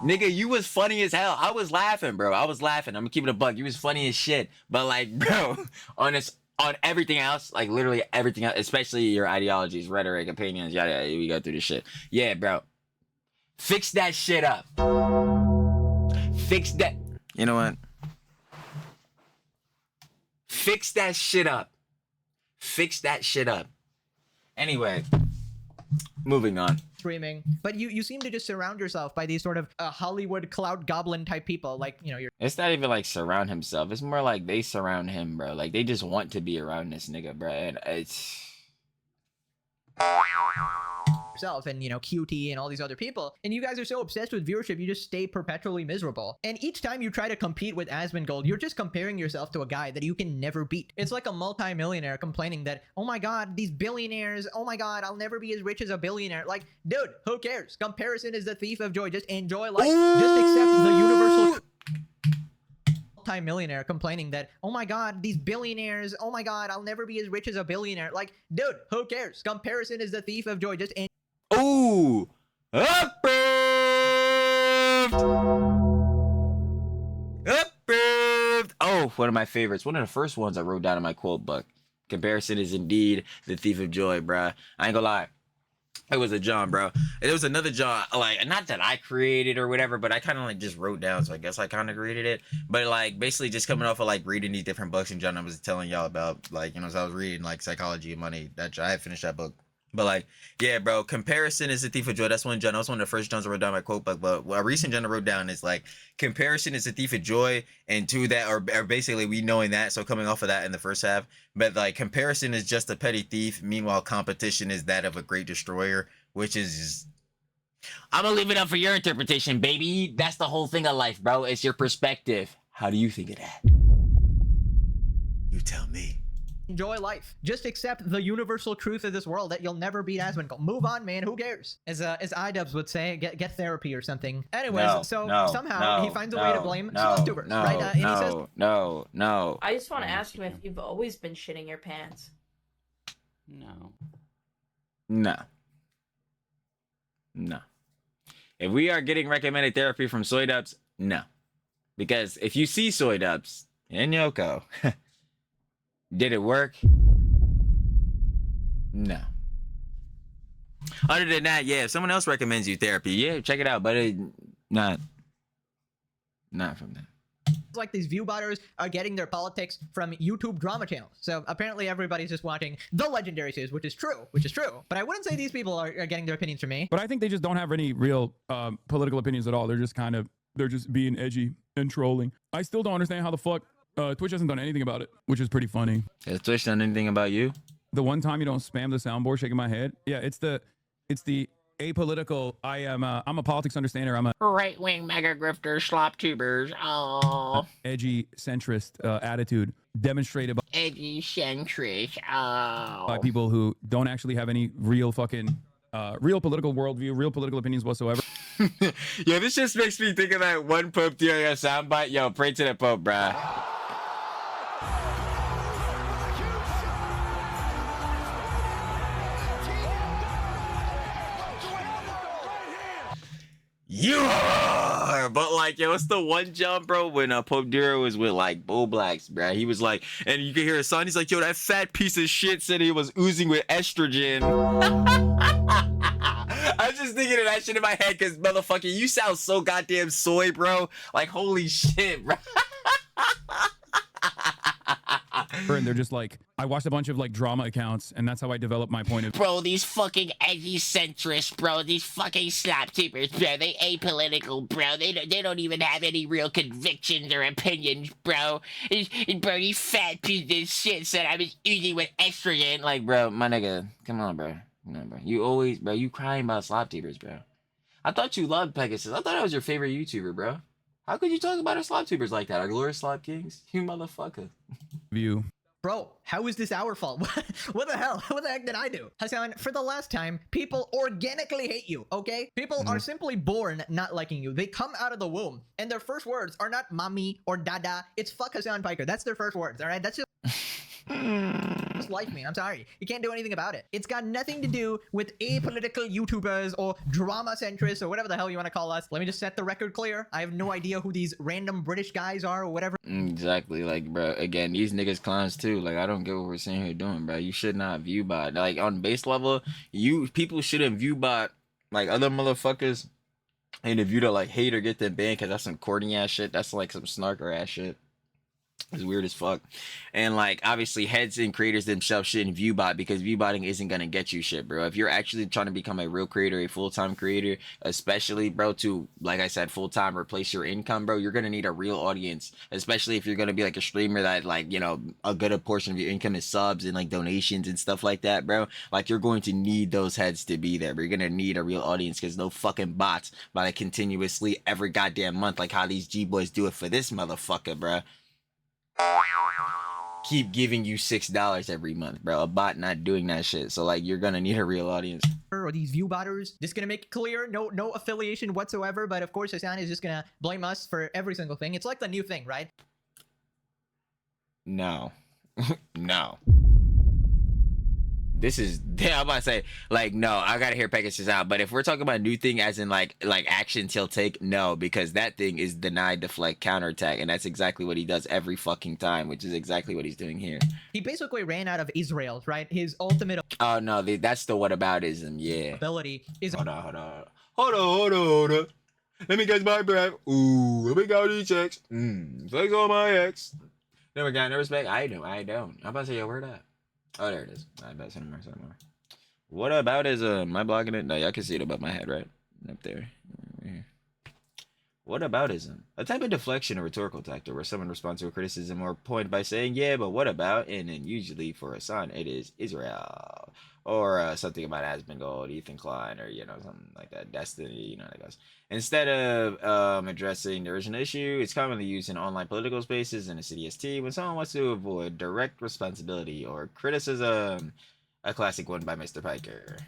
Speaker 2: nigga, you was funny as hell. I was laughing, bro. I was laughing. I'm gonna keep it a buck. You was funny as shit. But like, bro, on everything else, like literally everything else, especially your ideologies, rhetoric, opinions, yada yada, we go through this shit. Yeah, bro. Fix that shit up. Fix that. You know what? Fix that shit up. Fix that shit up. Anyway, moving on.
Speaker 1: Streaming, but you seem to just surround yourself by these sort of Hollywood cloud goblin type people, like, you know, you're...
Speaker 2: It's not even like surround himself. It's more like they surround him, bro. Like they just want to be around this nigga, bro. And it's...
Speaker 1: yourself and, you know, QT and all these other people, and you guys are so obsessed with viewership, you just stay perpetually miserable. And each time you try to compete with Asmongold, you're just comparing yourself to a guy that you can never beat. It's like a multi-millionaire complaining that, oh my god, these billionaires, oh my god, I'll never be as rich as a billionaire. Like, dude, who cares? Comparison is the thief of joy. Just enjoy life. Just accept the universal... multi-millionaire complaining that, oh my god, these billionaires, oh my god, I'll never be as rich as a billionaire. Like, dude, who cares? Comparison is the thief of joy. Just
Speaker 2: ooh, approved. Approved. Oh, one of my favorites. One of the first ones I wrote down in my quote book. Comparison is indeed the thief of joy, bruh. I ain't gonna lie. It was a John, bro. It was another John, like, not that I created or whatever, but I kind of like just wrote down, so I guess I kind of created it. But like basically just coming off of like reading these different books, and John, I was telling y'all about, like, you know, so I was reading like Psychology of Money. That I had finished that book. But like, yeah, bro, comparison is the thief of joy. That's one John. That was one of the first Johns I wrote down my quote book. But a recent John I wrote down is like, comparison is the thief of joy, and to that, or basically we knowing that. So coming off of that in the first half, but like comparison is just a petty thief. Meanwhile, competition is that of a great destroyer, which is. I'm gonna leave it up for your interpretation, baby. That's the whole thing of life, bro. It's your perspective. How do you think of that? You tell me.
Speaker 1: enjoy life. Just accept the universal truth of this world that you'll never beat Asmongold. Move on, man. Who cares? As iDubbbz would say, get therapy or something. Anyways, somehow he finds a way to blame SlopTubers, right? And he says,
Speaker 2: no.
Speaker 9: I just want to ask him if you've always been shitting your pants.
Speaker 2: No. If we are getting recommended therapy from SoyDubbbz, no. Because if you see SoyDubbbz and Yoko, did it work? No. Other than that, yeah, if someone else recommends you therapy, yeah, check it out, but not from them.
Speaker 1: like these viewbotters are getting their politics from YouTube drama channels. So apparently everybody's just watching the legendary series, which is true. But I wouldn't say these people are getting their opinions from me.
Speaker 4: But I think they just don't have any real political opinions at all. They're just being edgy and trolling. I still don't understand how the fuck Twitch hasn't done anything about it, which is pretty funny.
Speaker 2: Has Twitch done anything about you?
Speaker 4: The one time you don't spam the soundboard shaking my head. Yeah, it's the apolitical. I'm a politics understander. I'm a
Speaker 10: right-wing mega grifter slop tubers. Oh,
Speaker 4: edgy centrist attitude demonstrated by
Speaker 10: edgy centrist.
Speaker 4: by people who don't actually have any real fucking real political worldview, real political opinions whatsoever.
Speaker 2: Yo, this just makes me think of that one Pope doing a soundbite. Yo, pray to the Pope, bruh. You are, but like, yo, it's the one jump, bro, when Pope Duro was with like Bull Blacks, bro. He was like, and you can hear Hasan, he's like, yo, that fat piece of shit said he was oozing with estrogen. I was just thinking of that shit in my head, because motherfucker, you sound so goddamn soy, bro. Like, holy shit, bro.
Speaker 4: And they're just like, I watched a bunch of like drama accounts, and that's how I developed my point of view.
Speaker 10: Bro, these fucking edgy centrists, bro. These fucking slop tubers, bro. They apolitical, bro. They don't even have any real convictions or opinions, bro. Bro, these fat pieces of shit said I was oozing with estrogen.
Speaker 2: Like, bro, my nigga, come on, bro. You always, bro, you crying about slop tubers, bro. I thought you loved Pegasus. I thought that was your favorite YouTuber, bro. How could you talk about our slop tubers like that? Our glorious slop kings? You motherfucker.
Speaker 4: View.
Speaker 1: Bro, how is this our fault? What the hell? What the heck did I do? Hasan, for the last time, people organically hate you, okay? People are simply born not liking you. They come out of the womb, and their first words are not mommy or dada. It's fuck Hasan Piker. That's their first words, all right? That's just like me. I'm sorry. You can't do anything about it. It's got nothing to do with apolitical YouTubers or drama centrists or whatever the hell you want to call us. Let me just set the record clear. I have no idea who these random British guys are or whatever.
Speaker 2: Exactly. Like, bro, again, these niggas clowns too. Like, I don't get what we're sitting here doing, bro. You should not viewbot. Like, on base level, people shouldn't viewbot like other motherfuckers. And if you don't like hate or get them banned, because that's some corny ass shit. That's like some snarker ass shit. It's weird as fuck. And like, obviously heads and creators themselves shouldn't viewbot, because viewbotting isn't gonna get you shit, bro. If you're actually trying to become a real creator, a full-time creator, especially, bro, to, like I said, full-time replace your income, bro, you're gonna need a real audience. Especially if you're gonna be like a streamer that, like, you know, a good portion of your income is subs and like donations and stuff like that, bro. Like, you're going to need those heads to be there, but you're gonna need a real audience, because no fucking bots by like continuously every goddamn month, like how these G-boys do it for this motherfucker, bro, keep giving you $6 every month, bro. A bot not doing that shit. So like, you're gonna need a real audience.
Speaker 1: Or these viewbotters. Just gonna make it clear, no affiliation whatsoever. But of course, Hasan is just gonna blame us for every single thing. It's like the new thing, right?
Speaker 2: No. No. This is, I'm about to say, like, no, I gotta hear Pegasus out. But if we're talking about new thing as in like actions he'll take, no, because that thing is deny, deflect, counterattack, and that's exactly what he does every fucking time, which is exactly what he's doing here.
Speaker 1: He basically ran out of Israel, right? His ultimate
Speaker 2: Oh no, that's the whataboutism, yeah.
Speaker 1: ability is
Speaker 2: Hold on. Let me get my breath. Ooh, let me go to these checks. Flex on my ex. Never got no respect. I don't. I'm about to say, yo, where that? Oh, there it is. I bet somewhere. What about is am I blocking it? No, y'all can see it above my head, right? Up there. Whataboutism. A type of deflection or rhetorical tactic where someone responds to a criticism or point by saying, yeah, but what about? And then usually for Hasan, it is Israel. Or something about Asmongold, Ethan Klein, or, something like that. Destiny, that goes. Instead of addressing the original issue, it's commonly used in online political spaces and a CDST when someone wants to avoid direct responsibility or criticism. A classic one by Mr. Piker.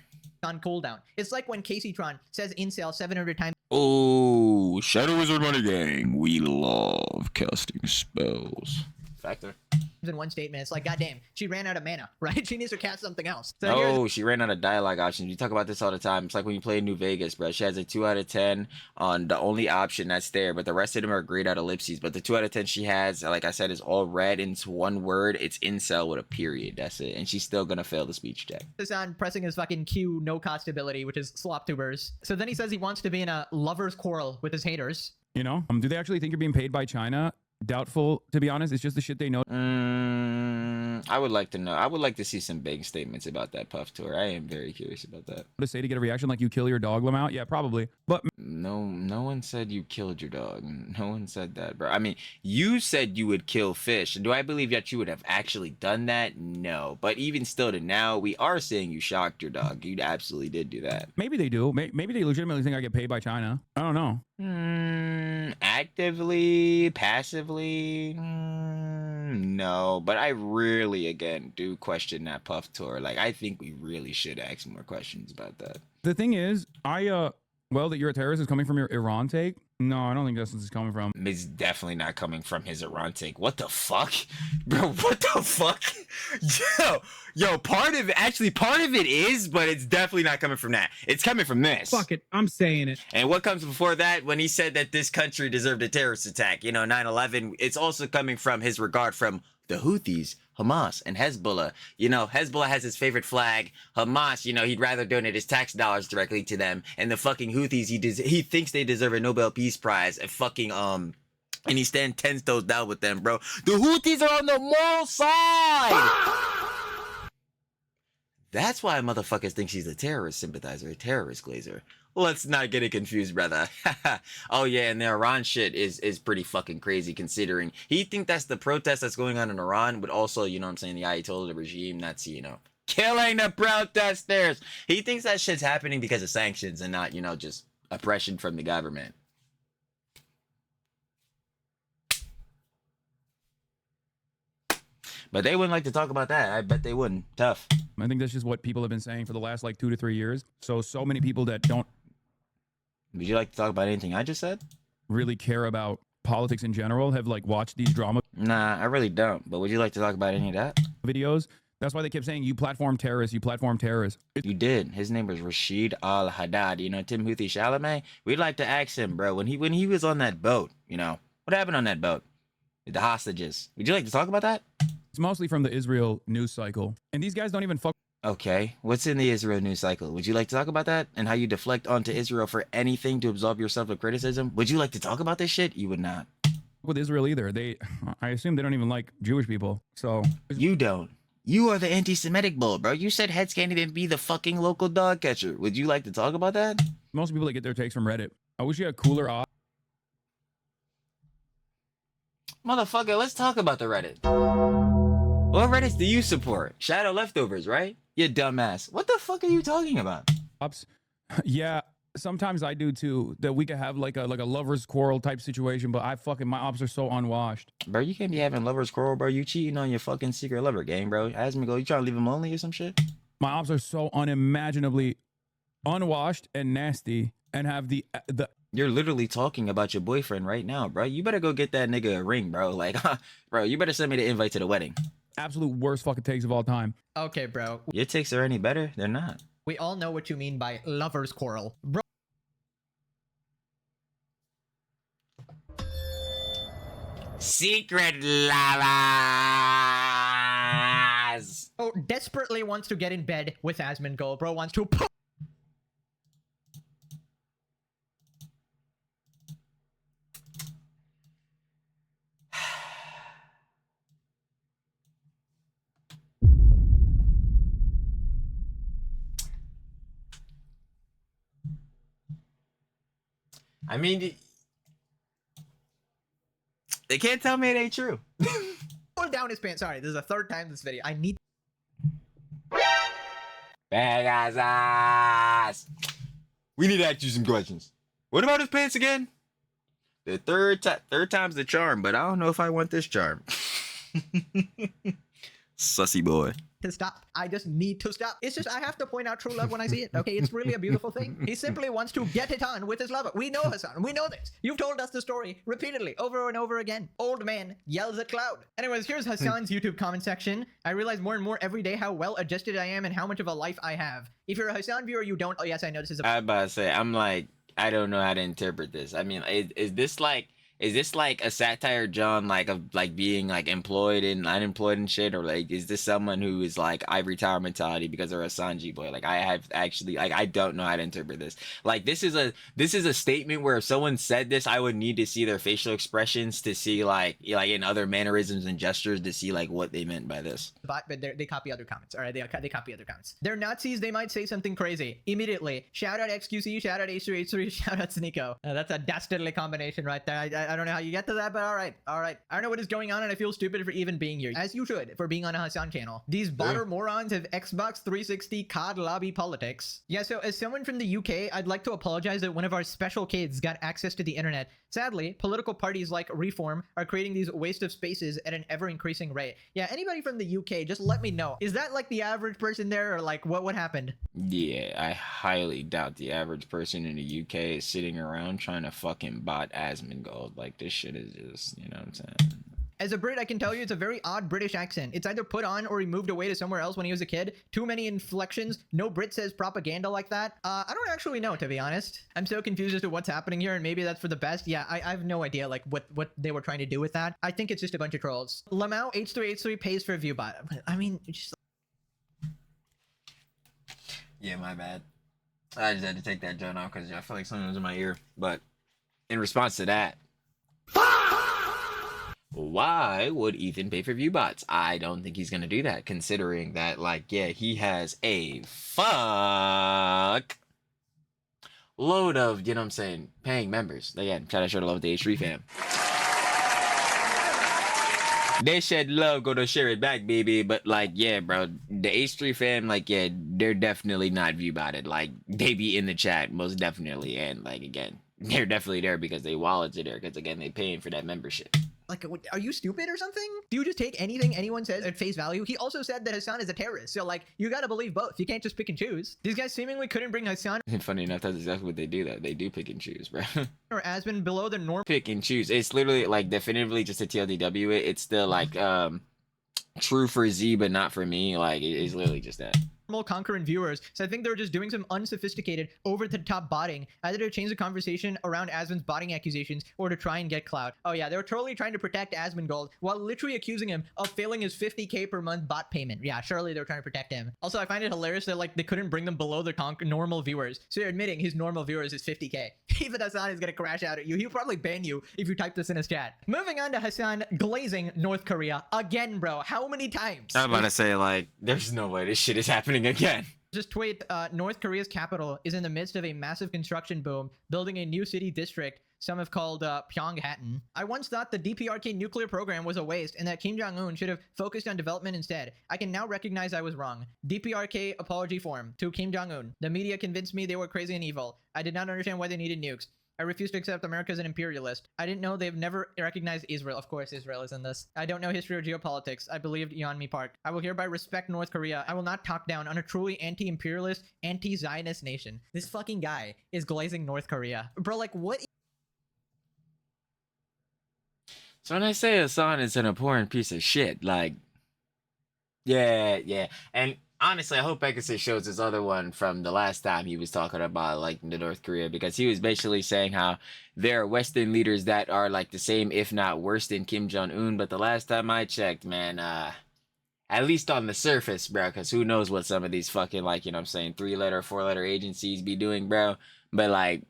Speaker 1: On cooldown. It's like when Casey Tron says incel 700 times.
Speaker 2: Oh, Shadow Wizard Money Gang. We love casting spells. Factor.
Speaker 1: In one statement, it's like, goddamn, she ran out of mana, right? She needs to cast something else. So
Speaker 2: oh, she ran out of dialogue options. We talk about this all the time. It's like when you play New Vegas, bro. She has a 2 out of 10 on the only option that's there, but the rest of them are grayed out ellipses. But the 2 out of 10 she has, like I said, is all red into one word. It's incel with a period. That's it. And she's still gonna fail the speech check.
Speaker 1: Hasan pressing his fucking Q no cost ability, which is slop tubers. So then he says he wants to be in a lover's quarrel with his haters.
Speaker 4: Do they actually think you're being paid by China? Doubtful, to be honest. It's just the shit they know.
Speaker 2: I would like to know. I would like to see some big statements about that Puff tour. I am very curious about that.
Speaker 4: To say to get a reaction like you kill your dog, Lamau? Yeah, probably. But
Speaker 2: no one said you killed your dog. No one said that, bro. I mean, you said you would kill fish. Do I believe that you would have actually done that? No. But even still to now, we are saying you shocked your dog. You absolutely did do that.
Speaker 4: Maybe they do. Maybe they legitimately think I get paid by China. I don't know.
Speaker 2: Actively, passively, no. But I really, again, do question that Puff tour. Like, I think we really should ask more questions about that.
Speaker 4: The thing is, well, that you're a terrorist is coming from your Iran take. No, I don't think that's what it's coming from.
Speaker 2: It's definitely not coming from his Iran take. What the fuck? Bro, what the fuck? Yo, part of it is, but it's definitely not coming from that. It's coming from this.
Speaker 6: Fuck it, I'm saying it.
Speaker 2: And what comes before that when he said that this country deserved a terrorist attack? 9/11, it's also coming from his regard from the Houthis, Hamas, and Hezbollah. Hezbollah has his favorite flag. Hamas, he'd rather donate his tax dollars directly to them. And the fucking Houthis, he thinks they deserve a Nobel Peace Prize. And fucking, and he stands 10 toes down with them, bro. The Houthis are on the moral side! That's why motherfuckers think she's a terrorist sympathizer, a terrorist glazer. Let's not get it confused, brother. Oh yeah, and the Iran shit is pretty fucking crazy considering he think that's the protest that's going on in Iran, but also, the Ayatollah regime that's, killing the protesters. He thinks that shit's happening because of sanctions and not, just oppression from the government. But they wouldn't like to talk about that. I bet they wouldn't. Tough.
Speaker 4: I think that's just what people have been saying for the last 2 to 3 years. So many people that don't.
Speaker 2: Would you like to talk about anything I just said?
Speaker 4: Really care about politics in general have watched these drama.
Speaker 2: Nah, I really don't. But would you like to talk about any of that?
Speaker 4: Videos. That's why they kept saying, you platform terrorists, you platform terrorists.
Speaker 2: You did. His name was Rashid Al-Haddad. Tim Houthi Chalamet? We'd like to ask him, bro, when he was on that boat, what happened on that boat? With the hostages. Would you like to talk about that?
Speaker 4: It's mostly from the Israel news cycle. And these guys don't even fuck.
Speaker 2: Okay. What's in the Israel news cycle? Would you like to talk about that? And how you deflect onto Israel for anything to absolve yourself of criticism? Would you like to talk about this shit? You would not.
Speaker 4: With Israel either. I assume they don't even like Jewish people. So.
Speaker 2: You don't. You are the anti-Semitic bull, bro. You said heads can't even be the fucking local dog catcher. Would you like to talk about that?
Speaker 4: Most people that get their takes from Reddit. I wish you had cooler odds.
Speaker 2: Motherfucker, let's talk about the Reddit. What Reddits do you support? Shadow Leftovers, right? You dumbass. What the fuck are you talking about?
Speaker 4: Yeah, sometimes I do too. That we could have like a lover's quarrel type situation, but my ops are so unwashed.
Speaker 2: Bro, you can't be having lover's quarrel, bro. You cheating on your fucking secret lover game, bro. Asmongold, you trying to leave him lonely or some shit?
Speaker 4: My ops are so unimaginably unwashed and nasty and have the
Speaker 2: You're literally talking about your boyfriend right now, bro. You better go get that nigga a ring, bro. Like, bro, you better send me the invite to the wedding.
Speaker 4: Absolute worst fucking takes of all time.
Speaker 1: Okay, bro.
Speaker 2: Your takes are any better? They're not.
Speaker 1: We all know what you mean by lover's quarrel. Bro.
Speaker 10: Secret lovers.
Speaker 1: Oh, desperately wants to get in bed with Asmongold. Bro wants to.
Speaker 2: I mean, They can't tell me it ain't true.
Speaker 1: Pull down his pants. Sorry, this is the third time this video. I need.
Speaker 2: Pegasus. We need to ask you some questions. What about his pants again? The third time's the charm, but I don't know if I want this charm. Sussy boy.
Speaker 1: To stop. I just need to stop. It's just I have to point out true love when I see it. Okay, it's really a beautiful thing. He simply wants to get it on with his lover. We know Hasan. We know this. You've told us the story repeatedly, over and over again. Old man yells at cloud. Anyways, here's Hasan's YouTube comment section. I realize more and more every day how well adjusted I am and how much of a life I have. If you're a Hasan viewer, you don't. Oh yes, I know this is.
Speaker 2: I was about to say, I'm like, I don't know how to interpret this. I mean, is this like a satire, John, like of like being like employed and unemployed and shit, or like is this someone who is like ivory tower mentality because they're a Sanji boy? Like I have actually like I don't know how to interpret this. Like this is a statement where if someone said this, I would need to see their facial expressions to see like in other mannerisms and gestures to see like what they meant by this.
Speaker 1: But they copy other comments. All right, they copy other comments. They're Nazis. They might say something crazy immediately. Shout out XQC. Shout out H3H3. Shout out Sneeko. That's a dastardly combination right there. I don't know how you get to that, but all right. I don't know what is going on, and I feel stupid for even being here, as you should, for being on a Hasan channel. These botter morons have Xbox 360 COD lobby politics. Yeah, so as someone from the UK, I'd like to apologize that one of our special kids got access to the internet. Sadly, political parties like Reform are creating these waste of spaces at an ever-increasing rate. Yeah, anybody from the UK, just let me know. Is that like the average person there, or like what happened?
Speaker 2: Yeah, I highly doubt the average person in the UK is sitting around trying to fucking bot Asmongold. Like, this shit is just, you know what I'm saying?
Speaker 1: As a Brit, I can tell you it's a very odd British accent. It's either put on or he moved away to somewhere else when he was a kid. Too many inflections. No Brit says propaganda like that. I don't actually know, to be honest. I'm so confused as to what's happening here, and maybe that's for the best. Yeah, I have no idea like what they were trying to do with that. I think it's just a bunch of trolls. Lamau H3H3 pays for a Viewbot. I mean, just...
Speaker 2: Yeah, my bad. I just had to take that joint off because I feel like something was in my ear. But in response to that, why would Ethan pay for Viewbots? I don't think he's gonna do that, considering that, like, yeah, he has a fuck load of, you know what I'm saying, paying members. Again, shout out to love the H3 fam. They shed love, go to share it back, baby. But like, yeah, bro, the H3 fam, like, yeah, they're definitely not Viewbotted. Like, they be in the chat, most definitely. And like, again, they're definitely there because they wallets are there, because again, they paying for that membership.
Speaker 1: Like, are you stupid or something? Do you just take anything anyone says at face value? He also said that Hasan is a terrorist, so like, you gotta believe both. You can't just pick and choose. These guys seemingly couldn't bring Hasan
Speaker 2: And funny enough, that's exactly what they do, though. They do pick and choose, bro.
Speaker 1: or Asmon below the norm.
Speaker 2: Pick and choose. It's literally like definitively just a TLDW it. It's still like true for Z, but not for me. Like, it's literally just that.
Speaker 1: Conquering viewers, so I think they're just doing some unsophisticated, over-the-top botting, either to change the conversation around Asmon's botting accusations or to try and get clout. Oh yeah, they were totally trying to protect Asmongold while literally accusing him of failing his 50k per month bot payment. Yeah, surely they were trying to protect him. Also, I find it hilarious that like they couldn't bring them below their normal viewers. So you're admitting his normal viewers is 50k. Even Hasan is gonna crash out at you. He'll probably ban you if you type this in his chat. Moving on to Hasan glazing North Korea again, bro. How many times?
Speaker 2: I'm about to say, like, there's no way this shit is happening again.
Speaker 1: Just tweet, North Korea's capital is in the midst of a massive construction boom, building a new city district some have called Pyongyang. I once thought the DPRK nuclear program was a waste and that Kim Jong-un should have focused on development instead. I can now recognize I was wrong. DPRK apology form to Kim Jong-un. The media convinced me they were crazy and evil. I did not understand why they needed nukes. I refuse to accept America as an imperialist. I didn't know they've never recognized Israel. Of course, Israel is in this. I don't know history or geopolitics. I believed Yeonmi Park. I will hereby respect North Korea. I will not talk down on a truly anti-imperialist, anti-Zionist nation. This fucking guy is glazing North Korea. Bro, like, what?
Speaker 2: So when I say Hasan is an abhorrent piece of shit, like, yeah. And honestly, I hope Pegasus shows this other one from the last time he was talking about, like, the North Korea, because he was basically saying how there are Western leaders that are, like, the same, if not worse than Kim Jong-un. But the last time I checked, man, at least on the surface, bro, because who knows what some of these fucking, like, you know what I'm saying, 3-letter, 4-letter agencies be doing, bro. But, like,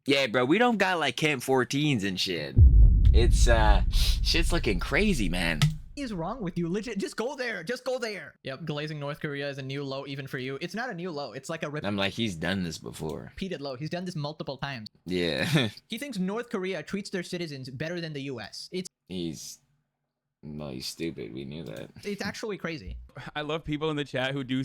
Speaker 2: yeah, bro, we don't got, like, Camp 14s and shit. It's, shit's looking crazy, man.
Speaker 1: is wrong with you? Legit, just go there. Just go there. Yep, glazing North Korea is a new low even for you. It's not a new low. It's like a
Speaker 2: I'm like, he's done this before.
Speaker 1: repeated low. He's done this multiple times.
Speaker 2: Yeah.
Speaker 1: He thinks North Korea treats their citizens better than the US.
Speaker 2: he's stupid. We knew that.
Speaker 1: It's actually crazy.
Speaker 4: I love people in the chat who do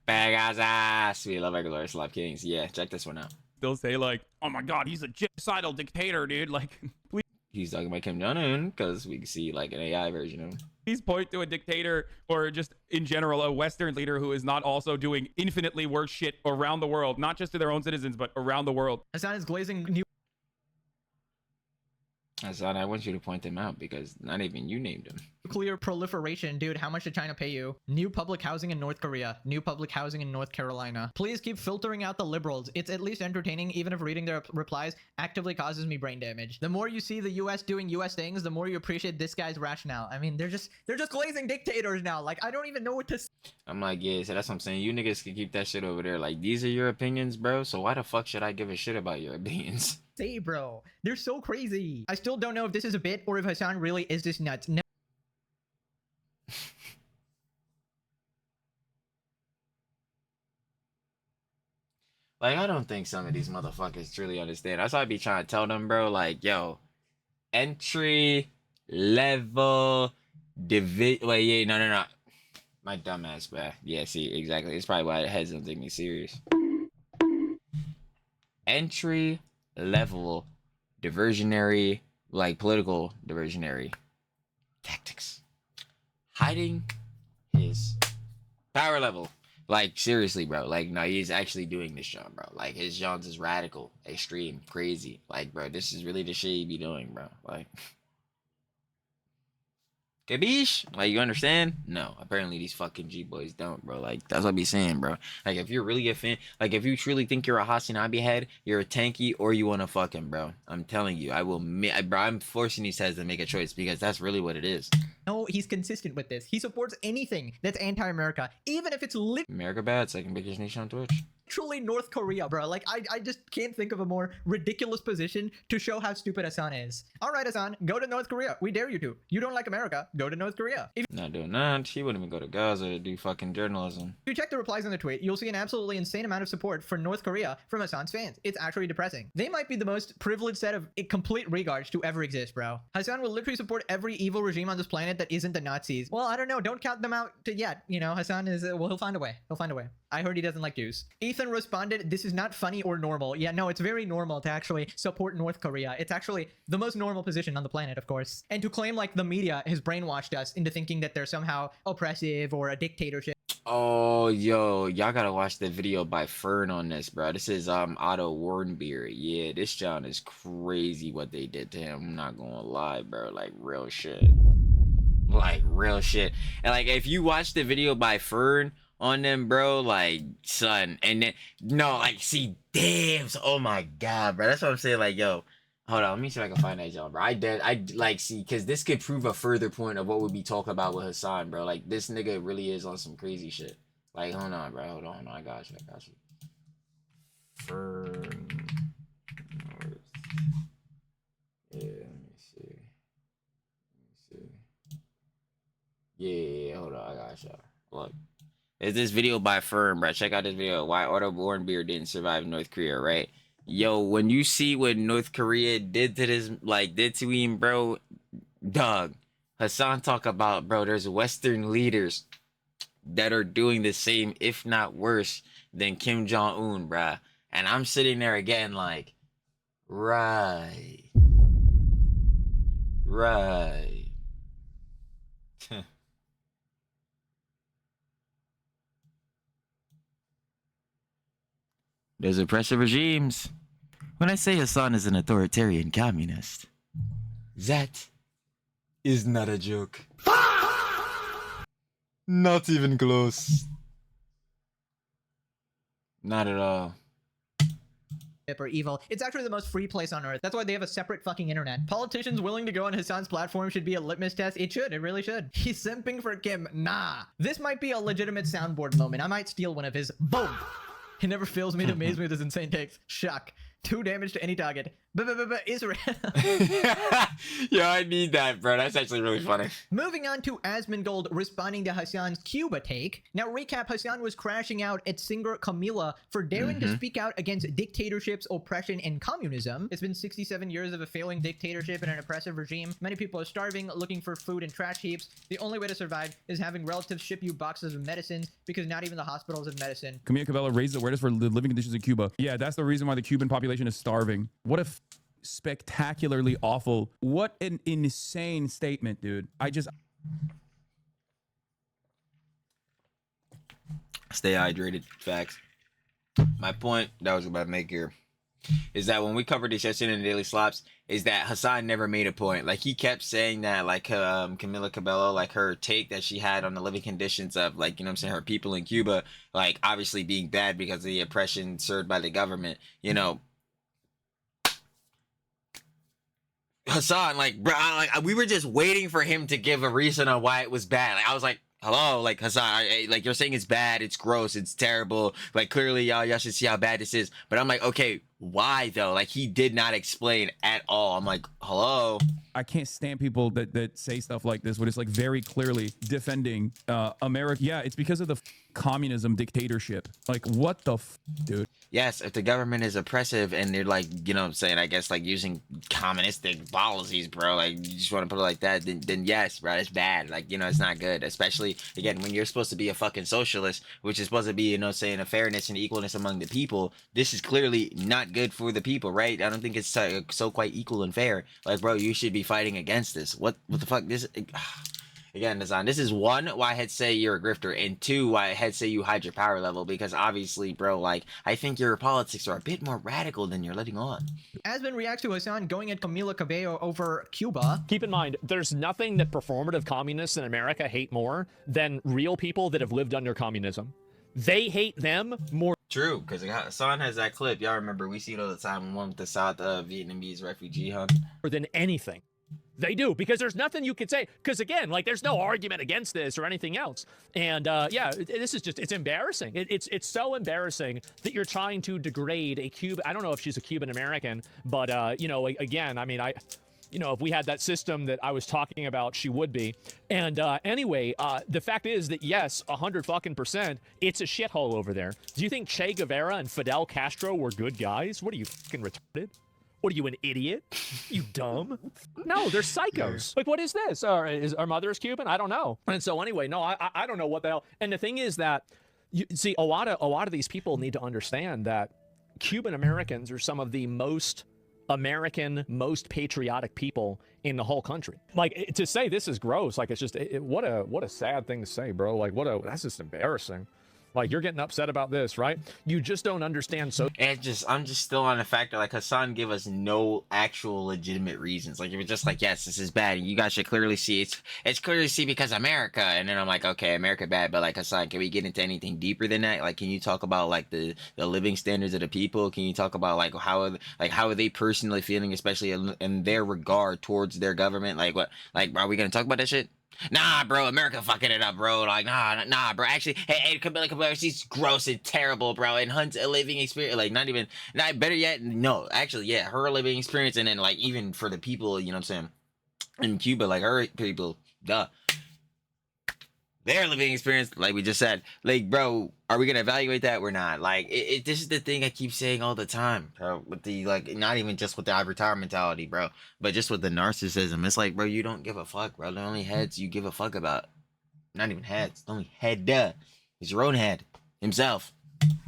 Speaker 2: Bag ass. We love our glorious slop kings. Yeah, check this one out.
Speaker 4: still say like, oh my god, he's a genocidal dictator, dude. Like,
Speaker 2: He's talking about Kim Jong-un because we can see like an AI version of him.
Speaker 4: please point to a dictator or just in general a Western leader who is not also doing infinitely worse shit around the world, not just to their own citizens, but around the world.
Speaker 1: Hasan is glazing new
Speaker 2: Hasan, I want you to point them out because not even you named him.
Speaker 1: nuclear proliferation. Dude, how much did China pay you? New public housing in North Korea. New public housing in North Carolina. Please keep filtering out the liberals. It's at least entertaining, even if reading their replies actively causes me brain damage. The more you see the US doing US things, the more you appreciate this guy's rationale. I mean, they're just glazing dictators now. Like, I don't even know what to say.
Speaker 2: I'm like, yeah, so that's what I'm saying. You niggas can keep that shit over there. Like, these are your opinions, bro. So why the fuck should I give a shit about your opinions?
Speaker 1: Say, bro. They're so crazy. I still don't know if this is a bit or if Hasan really is this nuts. No.
Speaker 2: Like, I don't think some of these motherfuckers truly understand. That's why I be trying to tell them, bro. Like, yo, entry level no. My dumbass, bro. Yeah, see, exactly. It's probably why the heads don't take me serious. Entry level diversionary, like political diversionary tactics. Hiding his power level. Like, seriously, bro. Like, no, he's actually doing this, John, bro. Like, his John's is radical, extreme, crazy. Like, bro, this is really the shit he be doing, bro. Like, Kabish? Like, you understand? No, apparently these fucking G-boys don't, bro. Like, that's what I be saying, bro. Like, if you're really a fan, like, if you truly think you're a Hasan Abi head, you're a tanky, or you want to fuck him, bro. I'm telling you, bro, I'm forcing these heads to make a choice because that's really what it is.
Speaker 1: No, he's consistent with this. He supports anything that's anti-America, even if it's
Speaker 2: America bad, second biggest nation on Twitch.
Speaker 1: literally North Korea, bro. Like, I just can't think of a more ridiculous position to show how stupid Hasan is. All right, Hasan, go to North Korea. We dare you to. You don't like America, go to North Korea. If
Speaker 2: Not doing that. He wouldn't even go to Gaza to do fucking journalism.
Speaker 1: you check the replies on the tweet, you'll see an absolutely insane amount of support for North Korea from Hasan's fans. It's actually depressing. They might be the most privileged set of complete regards to ever exist, bro. Hasan will literally support every evil regime on this planet that isn't the Nazis. Well, I don't know. Don't count them out yet. You know, Hasan is, well, he'll find a way. He'll find a way. I heard he doesn't like Jews. Ethan responded, this is not funny or normal. Yeah, no, it's very normal to actually support North Korea. It's actually the most normal position on the planet, of course. And to claim like the media has brainwashed us into thinking that they're somehow oppressive or a dictatorship.
Speaker 2: Oh, yo, y'all gotta watch the video by Fern on this, bro. This is Otto Warrenbeer. Yeah, this John is crazy what they did to him. I'm not gonna lie, bro. Like, real shit. Like, real shit. And like, if you watch the video by Fern on them, bro, like, son, and then no, like, see, damn, so, oh my god, bro, that's what I'm saying. Like, yo, hold on, let me see if I can find that, John, bro. I like, see, because this could prove a further point of what we'd be talking about with Hasan, bro. Like, this nigga really is on some crazy shit. Like, hold on, bro, hold on, I got you. Fern, yeah, let me see. Yeah, hold on, I got y'all. Look. It's this video by Fern, bro. Check out this video. Why Otto Warrenbeer didn't survive North Korea, right? Yo, when you see what North Korea did to this, like, did to him, bro, dog. Hasan talk about, bro, there's Western leaders that are doing the same, if not worse, than Kim Jong-un, bruh. And I'm sitting there again like, right. There's oppressive regimes. When I say Hasan is an authoritarian communist, that is not a joke. Not even close. Not at all.
Speaker 1: Or evil. It's actually the most free place on earth. That's why they have a separate fucking internet. Politicians willing to go on Hasan's platform should be a litmus test. It should. It really should. He's simping for Kim. Nah. This might be a legitimate soundboard moment. I might steal one of his. Boom. He never fails me to amaze me with his insane takes. Shock. 2 damage to any target. Israel.
Speaker 2: Yeah, I need that, bro. That's actually really funny.
Speaker 1: Moving on to Asmongold responding to Hasan's Cuba take. Now, recap, Hasan was crashing out at singer Camila for daring to speak out against dictatorships, oppression, and communism. It's been 67 years of a failing dictatorship and an oppressive regime. Many people are starving, looking for food in trash heaps. The only way to survive is having relatives ship you boxes of medicines because not even the hospitals have medicine.
Speaker 4: Camila Cabello raises awareness for the living conditions in Cuba. Yeah, that's the reason why the Cuban population is starving. What if spectacularly awful. What an insane statement, dude.
Speaker 2: Stay hydrated. Facts. My point that I was about to make here is that when we covered this yesterday in the Daily Slops, is that Hasan never made a point. Like, he kept saying that, like, Camila Cabello, like, her take that she had on the living conditions of, like, you know what I'm saying, her people in Cuba, like, obviously being bad because of the oppression served by the government, you know. Hasan, like, bro, we were just waiting for him to give a reason on why it was bad. Like, I was like, hello, like, Hasan, like, you're saying it's bad, it's gross, it's terrible. Like, clearly, y'all should see how bad this is. But I'm like, okay, why though? Like, he did not explain at all. I'm like, hello.
Speaker 4: I can't stand people that say stuff like this, but it's like very clearly defending America. Yeah, it's because of the communism dictatorship. Like, what the dude?
Speaker 2: Yes, if the government is oppressive and they're like, you know what I'm saying, I guess like using communistic policies, bro, like you just want to put it like that, then yes, bro, it's bad. Like, you know, it's not good. Especially, again, when you're supposed to be a fucking socialist, which is supposed to be, you know, saying a fairness and equalness among the people. This is clearly not good for the people, right? I don't think it's so quite equal and fair. Like, bro, you should be fighting against this. What the fuck? Again, Hasan, this is one, why I'd say you're a grifter, and two, why I'd say you hide your power level, because obviously, bro, like, I think your politics are a bit more radical than you're letting on.
Speaker 1: Asmon reacts to Hasan going at Camila Cabello over Cuba.
Speaker 5: Keep in mind, there's nothing that performative communists in America hate more than real people that have lived under communism. They hate them more.
Speaker 2: True, because Hasan has that clip. Y'all remember, we see it all the time, one with the South Vietnamese refugee hunt.
Speaker 5: More than anything. They do, because there's nothing you could say. Because again, like, there's no argument against this or anything else. And yeah, this is just, it's embarrassing. It's so embarrassing that you're trying to degrade a Cuban. I don't know if she's a Cuban American, but you know, again, I mean, you know, if we had that system that I was talking about, she would be. And anyway, the fact is that yes, 100%, it's a shithole over there. Do you think Che Guevara and Fidel Castro were good guys? What are you, fucking retarded? What are you, an idiot? You dumb? No, they're psychos. Like, what is this? Is our mother is Cuban? I don't know. And so anyway, no, I don't know what the hell. And the thing is that, you see, a lot of these people need to understand that Cuban Americans are some of the most American, most patriotic people in the whole country. Like, to say this is gross, like, it's just, what a sad thing to say, bro. Like, that's just embarrassing. Like, you're getting upset about this, right? You just don't understand. So
Speaker 2: and I'm just still on the factor, like, Hasan gave us no actual legitimate reasons. Like, it was just like, yes, this is bad, and you guys should clearly see it's clearly see because America. And then I'm like, okay, America bad, but like, Hasan, can we get into anything deeper than that? Like, can you talk about like the living standards of the people? Can you talk about like how are they personally feeling, especially in their regard towards their government? Like, what, like, are we gonna talk about that shit? Nah, bro, America fucking it up, bro. Like, nah, bro. Actually, hey, Camila Cabello, she's gross and terrible, bro. And Hunt's a living experience. Like, not better yet. No, actually, yeah, her living experience. And then, like, even for the people, you know what I'm saying, in Cuba, like, her people, their living experience, like we just said, like, bro, are we gonna evaluate that? We're not. Like, this is the thing I keep saying all the time, bro, with the, like, not even just with the ivory tower mentality, bro, but just with the narcissism. It's like, bro, you don't give a fuck, bro. The only heads you give a fuck about, not even heads, the only head is your own head himself.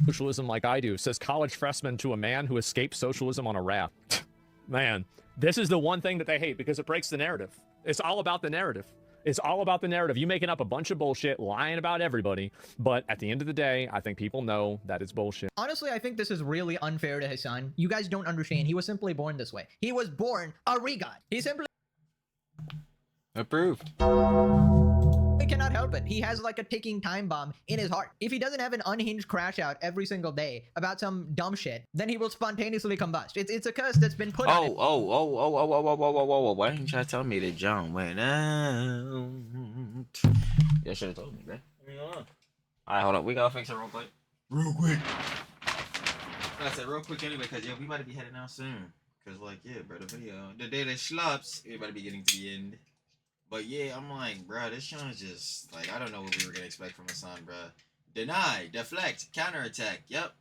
Speaker 5: Socialism like I do, says college freshman to a man who escaped socialism on a raft. Man, this is the one thing that they hate because it breaks the narrative. It's all about the narrative. It's all about the narrative. You making up a bunch of bullshit, lying about everybody. But at the end of the day, I think people know that it's bullshit.
Speaker 1: Honestly, I think this is really unfair to Hasan. You guys don't understand. He was simply born this way. He was born a regod. He simply
Speaker 2: approved.
Speaker 1: He cannot help it. He has like a ticking time bomb in his heart. If he doesn't have an unhinged crash out every single day about some dumb shit, then he will spontaneously combust. It's a curse that's been put on him.
Speaker 2: Oh, why didn't you try to tell me that John went out? You should have told me, man. Alright, hold up. We gotta fix it real quick. I said real quick anyway, because we about to be heading out soon. Because, like, yeah, bro, the daily slops, we about to be getting to the end. But yeah, I'm like, bro, this show is just, like, I don't know what we were going to expect from Hasan, bro. Deny, deflect, counterattack, yep.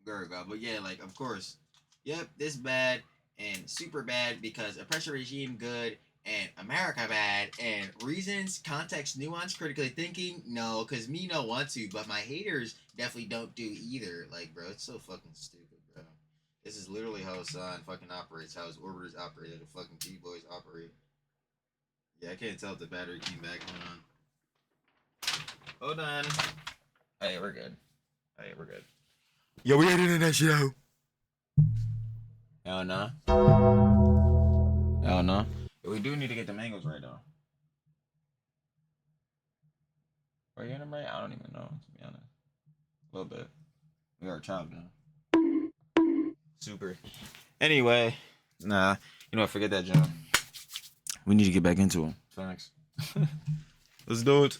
Speaker 2: Gurga. But yeah, like, of course, yep, this bad and super bad because oppression regime good and America bad and reasons, context, nuance, critically thinking, no, because me no want to, but my haters definitely don't do either. Like, bro, it's so fucking stupid, bro. This is literally how Hasan fucking operates, how his orbiters operate, how the fucking T-boys operate. Yeah, I can't tell if the battery came back. Hold on. Hey, we're good. Hey, we're good. Yo, we editing that shit out. Hell no. Hell no. We do need to get the mangoes right though. Are you getting them right? I don't even know, to be honest. A little bit. We are chopped now. Super. Anyway, nah. You know what? Forget that, John. We need to get back into them. Thanks. Let's do it.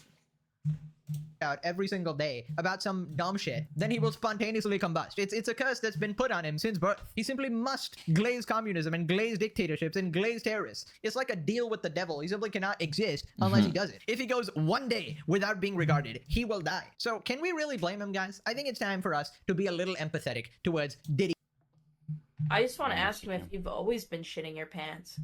Speaker 1: Out every single day about some dumb shit, then he will spontaneously combust. It's a curse that's been put on him since birth. He simply must glaze communism and glaze dictatorships and glaze terrorists. It's like a deal with the devil. He simply cannot exist unless he does it. If he goes one day without being regarded, he will die. So can we really blame him, guys? I think it's time for us to be a little empathetic towards Diddy.
Speaker 9: I just want to ask him if you've always been shitting your pants.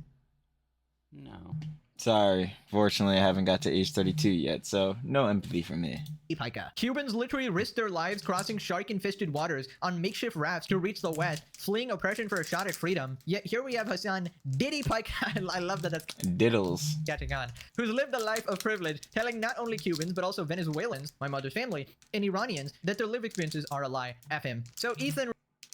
Speaker 10: No.
Speaker 2: Sorry. Fortunately, I haven't got to age 32 yet, so no empathy from me.
Speaker 1: Pica. Cubans literally risked their lives crossing shark-infested waters on makeshift rafts to reach the west, fleeing oppression for a shot at freedom. Yet here we have Hasan Diddy Pica. I love that that's
Speaker 2: Diddles.
Speaker 1: catching on. Who's lived a life of privilege, telling not only Cubans but also Venezuelans, my mother's family, and Iranians that their life experiences are a lie. F him. So Ethan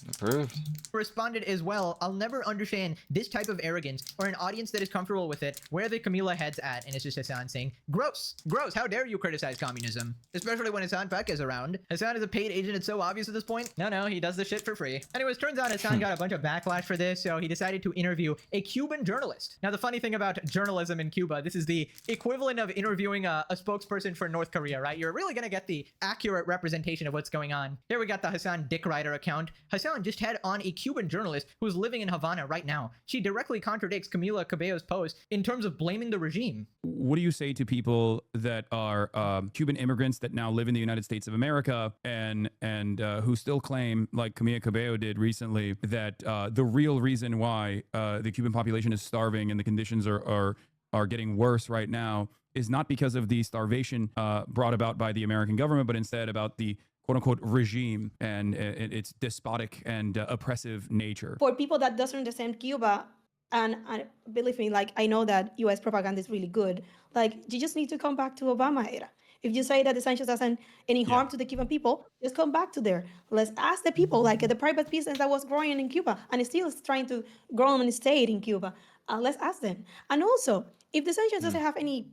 Speaker 2: Approved.
Speaker 1: responded as well, I'll never understand this type of arrogance or an audience that is comfortable with it. Where the Camila head's at? And it's just Hasan saying, gross, gross, how dare you criticize communism? Especially when Hasan Pak is around. Hasan is a paid agent, it's so obvious at this point. No, he does this shit for free. Anyways, turns out Hasan got a bunch of backlash for this, so he decided to interview a Cuban journalist. Now, the funny thing about journalism in Cuba, this is the equivalent of interviewing a spokesperson for North Korea, right? You're really gonna get the accurate representation of what's going on. Here we got the Hasan Dick Rider account. Hasan just had on a Cuban journalist who's living in Havana right now. She directly contradicts Camila Cabello's post in terms of blaming the regime.
Speaker 4: What do you say to people that are Cuban immigrants that now live in the United States of America and who still claim, like Camila Cabello did recently, that the real reason why the Cuban population is starving and the conditions are getting worse right now is not because of the starvation brought about by the American government, but instead about the quote-unquote regime and its despotic and oppressive nature.
Speaker 11: For people that doesn't understand Cuba, and believe me, like, I know that US propaganda is really good, like, you just need to come back to Obama era. If you say that the sanctions doesn't any harm to the Cuban people, just come back to there. Let's ask the people, like the private business that was growing in Cuba and is still trying to grow and stay in Cuba. Let's ask them. And also, if the sanctions doesn't have any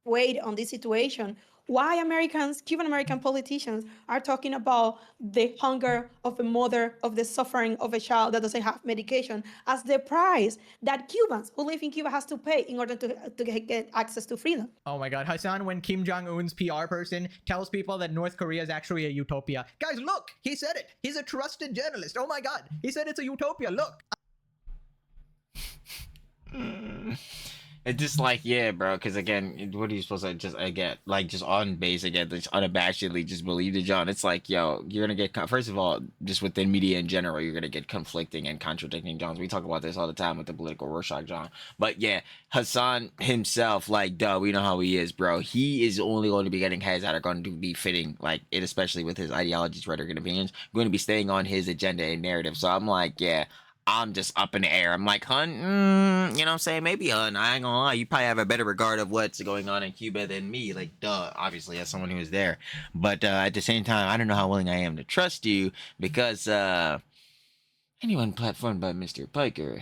Speaker 11: weight on this situation, why Americans, Cuban American politicians, are talking about the hunger of a mother, of the suffering of a child that doesn't have medication as the price that Cubans who live in Cuba has to pay in order to get access to freedom.
Speaker 1: Oh my god, Hasan, when Kim Jong-un's PR person tells people that North Korea is actually a utopia. Guys, look, he said it. He's a trusted journalist. Oh my god, he said it's a utopia. Look.
Speaker 2: It's just like, yeah, bro, because again, what are you supposed to just, again, like, just on base, again, just unabashedly just believe the John? It's like, yo, you're going to get, first of all, just within media in general, you're going to get conflicting and contradicting Johns. We talk about this all the time with the political Rorschach John. But yeah, Hasan himself, like, duh, we know how he is, bro. He is only going to be getting heads that are going to be fitting, like, it, especially with his ideologies, rhetoric, and opinions, going to be staying on his agenda and narrative. So I'm like, yeah, I'm just up in the air. I'm like, hun, you know what I'm saying? Maybe, hun, I ain't gonna lie. You probably have a better regard of what's going on in Cuba than me. Like, duh, obviously, as someone who was there. But at the same time, I don't know how willing I am to trust you because anyone platformed by Mr. Piker.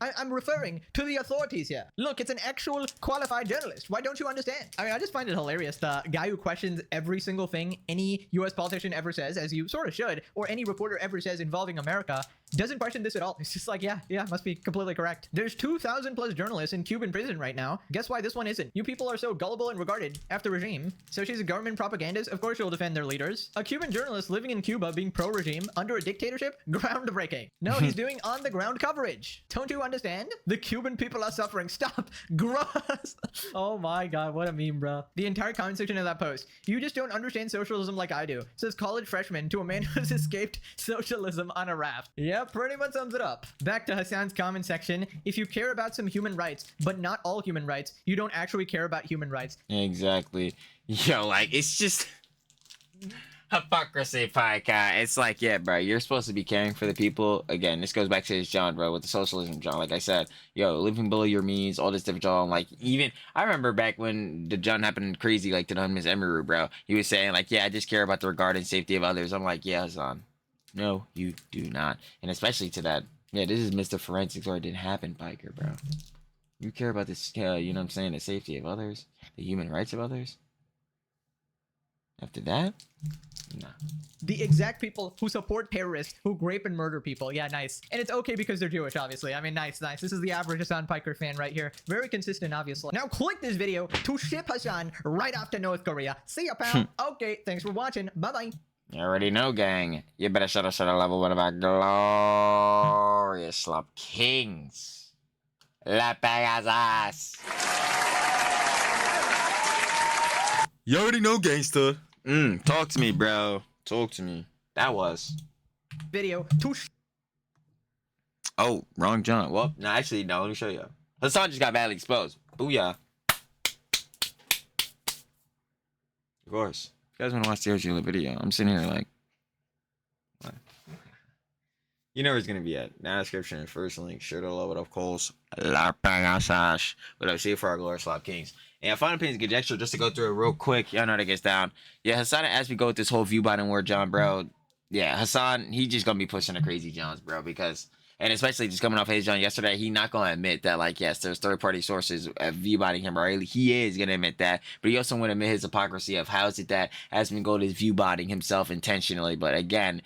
Speaker 1: I'm referring to the authorities here. Look, it's an actual qualified journalist. Why don't you understand? I mean, I just find it hilarious. The guy who questions every single thing any U.S. politician ever says, as you sort of should, or any reporter ever says involving America, doesn't question this at all. It's just like, yeah, must be completely correct. There's 2,000 plus journalists in Cuban prison right now. Guess why this one isn't? You people are so gullible and regarded after regime. So she's a government propagandist. Of course she'll defend their leaders. A Cuban journalist living in Cuba being pro-regime under a dictatorship? Groundbreaking. No, he's doing on-the-ground coverage. Don't you understand? The Cuban people are suffering. Stop. Gross. Oh my god, what a meme, bro. The entire comment section of that post. You just don't understand socialism like I do. Says college freshman to a man who's escaped socialism on a raft. Yeah, pretty much sums it up. Back to Hasan's comment section. If you care about some human rights, but not all human rights, you don't actually care about human rights.
Speaker 2: Exactly. Yo, like, it's just hypocrisy, Pika. It's like, yeah, bro, you're supposed to be caring for the people. Again, this goes back to his John, bro, with the socialism, John. Like I said, yo, living below your means, all this different, John. Like, even, I remember back when the John happened crazy, like, to the Miss Emiru, bro. He was saying, like, yeah, I just care about the regard and safety of others. I'm like, yeah, Hasan. No, you do not. And especially to that, yeah, this is Mr. Forensics, or it didn't happen, Piker, bro. You care about this, you know what I'm saying, the safety of others, the human rights of others? After that? Nah.
Speaker 1: The exact people who support terrorists, who rape and murder people. Yeah, nice. And it's okay because they're Jewish, obviously. I mean, nice. This is the average Hasan Piker fan right here. Very consistent, obviously. Now click this video to ship Hasan right off to North Korea. See ya, pal. Okay, thanks for watching. Bye-bye.
Speaker 2: You already know, gang. You better shut up level one of our glorious slop kings. La Pegasus. You already know, gangster. Talk to me, bro. Talk to me. That was
Speaker 1: video to
Speaker 2: oh, wrong John. Well, no, actually, no. Let me show you. Hasan just got badly exposed. Booyah. Of course. If you guys want to watch the original video, I'm sitting here like, what? You know where it's gonna be at. Now description, first link, sure to love it, of course. La Pegasus. But I see it for our glorious slop kings. And final opinions conjecture, just to go through it real quick. Y'all know how it gets down. Yeah, Hasan, as we go with this whole Viewbot and Word John, bro. Yeah, Hasan, he just gonna be pushing the crazy Johns, bro, because, and especially just coming off his John yesterday, he not gonna admit that, like, yes, there's third-party sources viewbotting him, right? He is gonna admit that, but he also won't admit his hypocrisy of how is it that Asmongold is viewbotting himself intentionally, but again,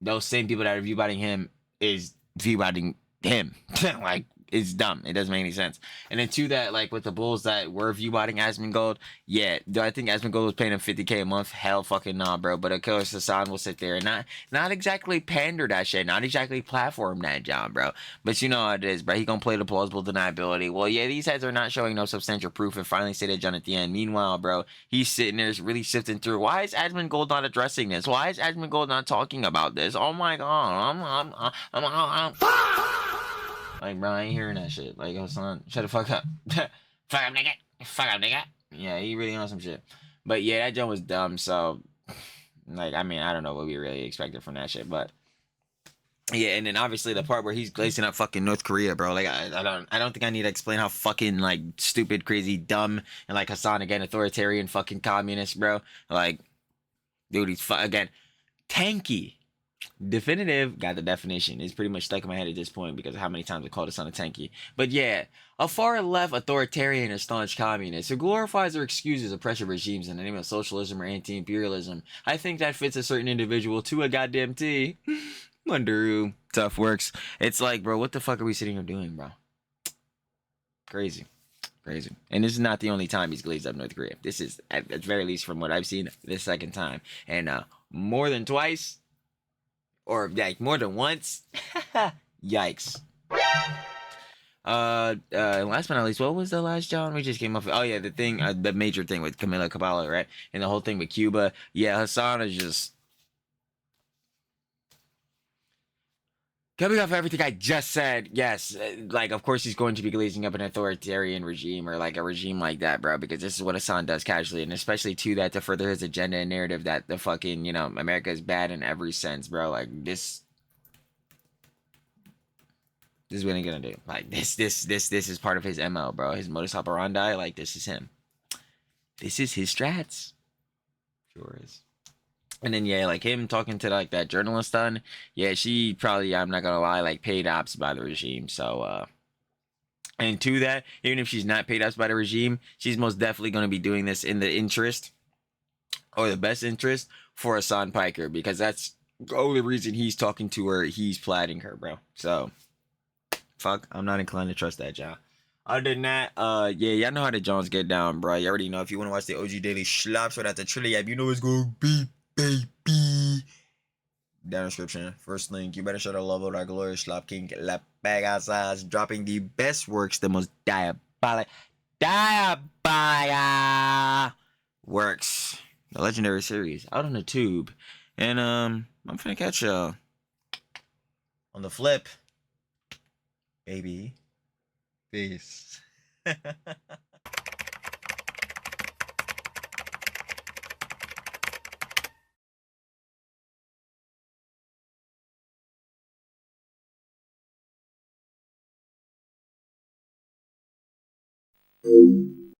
Speaker 2: those same people that are viewbotting him is viewbotting him. Like, it's dumb. It doesn't make any sense. And then to that, like with the bulls that were viewbotting Asmongold, yeah, do I think Asmongold was paying him $50K a month? Hell fucking nah, bro. But of course, Hasan will sit there and not exactly pander that shit, not exactly platform that, John, bro. But you know how it is, bro. He gonna play the plausible deniability. Well, yeah, these heads are not showing no substantial proof, and finally say that John at the end. Meanwhile, bro, he's sitting there really sifting through. Why is Asmongold not addressing this? Why is Asmongold not talking about this? Oh my god, I'm like, bro, I ain't hearing that shit. Like, Hasan, shut the fuck up. Fuck up, nigga. Fuck up, nigga. Yeah, he really on some shit. But yeah, that joke was dumb. So, like, I mean, I don't know what we really expected from that shit. But yeah, and then obviously the part where he's glazing up fucking North Korea, bro. Like, I don't think I need to explain how fucking like stupid, crazy, dumb, and like Hasan again, authoritarian, fucking communist, bro. Like, dude, he's again tanky. Definitive, got the definition. It's pretty much stuck in my head at this point because of how many times I called Hasan a tanky. But yeah, a far left authoritarian or staunch communist who glorifies or excuses oppressive regimes in the name of socialism or anti-imperialism. I think that fits a certain individual to a goddamn T. Wonder who. Tough works. It's like, bro, what the fuck are we sitting here doing, bro? Crazy. Crazy. And this is not the only time he's glazed up North Korea. This is, at the very least from what I've seen, the second time. And more than twice. Or like more than once. Yikes. Last but not least, what was the last John we just came up with? Oh yeah, the thing, the major thing with Camila Cabello, right? And the whole thing with Cuba. Yeah, Hasan is just coming off everything I just said. Yes, like of course he's going to be glazing up an authoritarian regime or like a regime like that, bro, because this is what Hasan does casually, and especially to that to further his agenda and narrative that the fucking, you know, America is bad in every sense, bro. Like this is what he's gonna do. Like this is part of his MO, bro. His modus operandi. Like this is him. This is his strats. Sure is. And then yeah, like him talking to that journalist, yeah, she probably, I'm not gonna lie, like paid ops by the regime. So And to that, even if she's not paid up by the regime, she's most definitely going to be doing this in the interest or the best interest for Hasan Piker, because that's the only reason he's talking to her. He's platting her, bro. So, fuck, I'm not inclined to trust that, y'all. Other than that, yeah, y'all know how the Jones get down, bro. You already know if you want to watch the OG Daily Slops without the Trilly app, you know it's going to be, baby. Down description. First link. You better show the love of our glorious Slop King La Pegasus, dropping the best works, the most diabolic works. The legendary series out on the tube. And I'm finna catch y'all on the flip. Baby. Peace.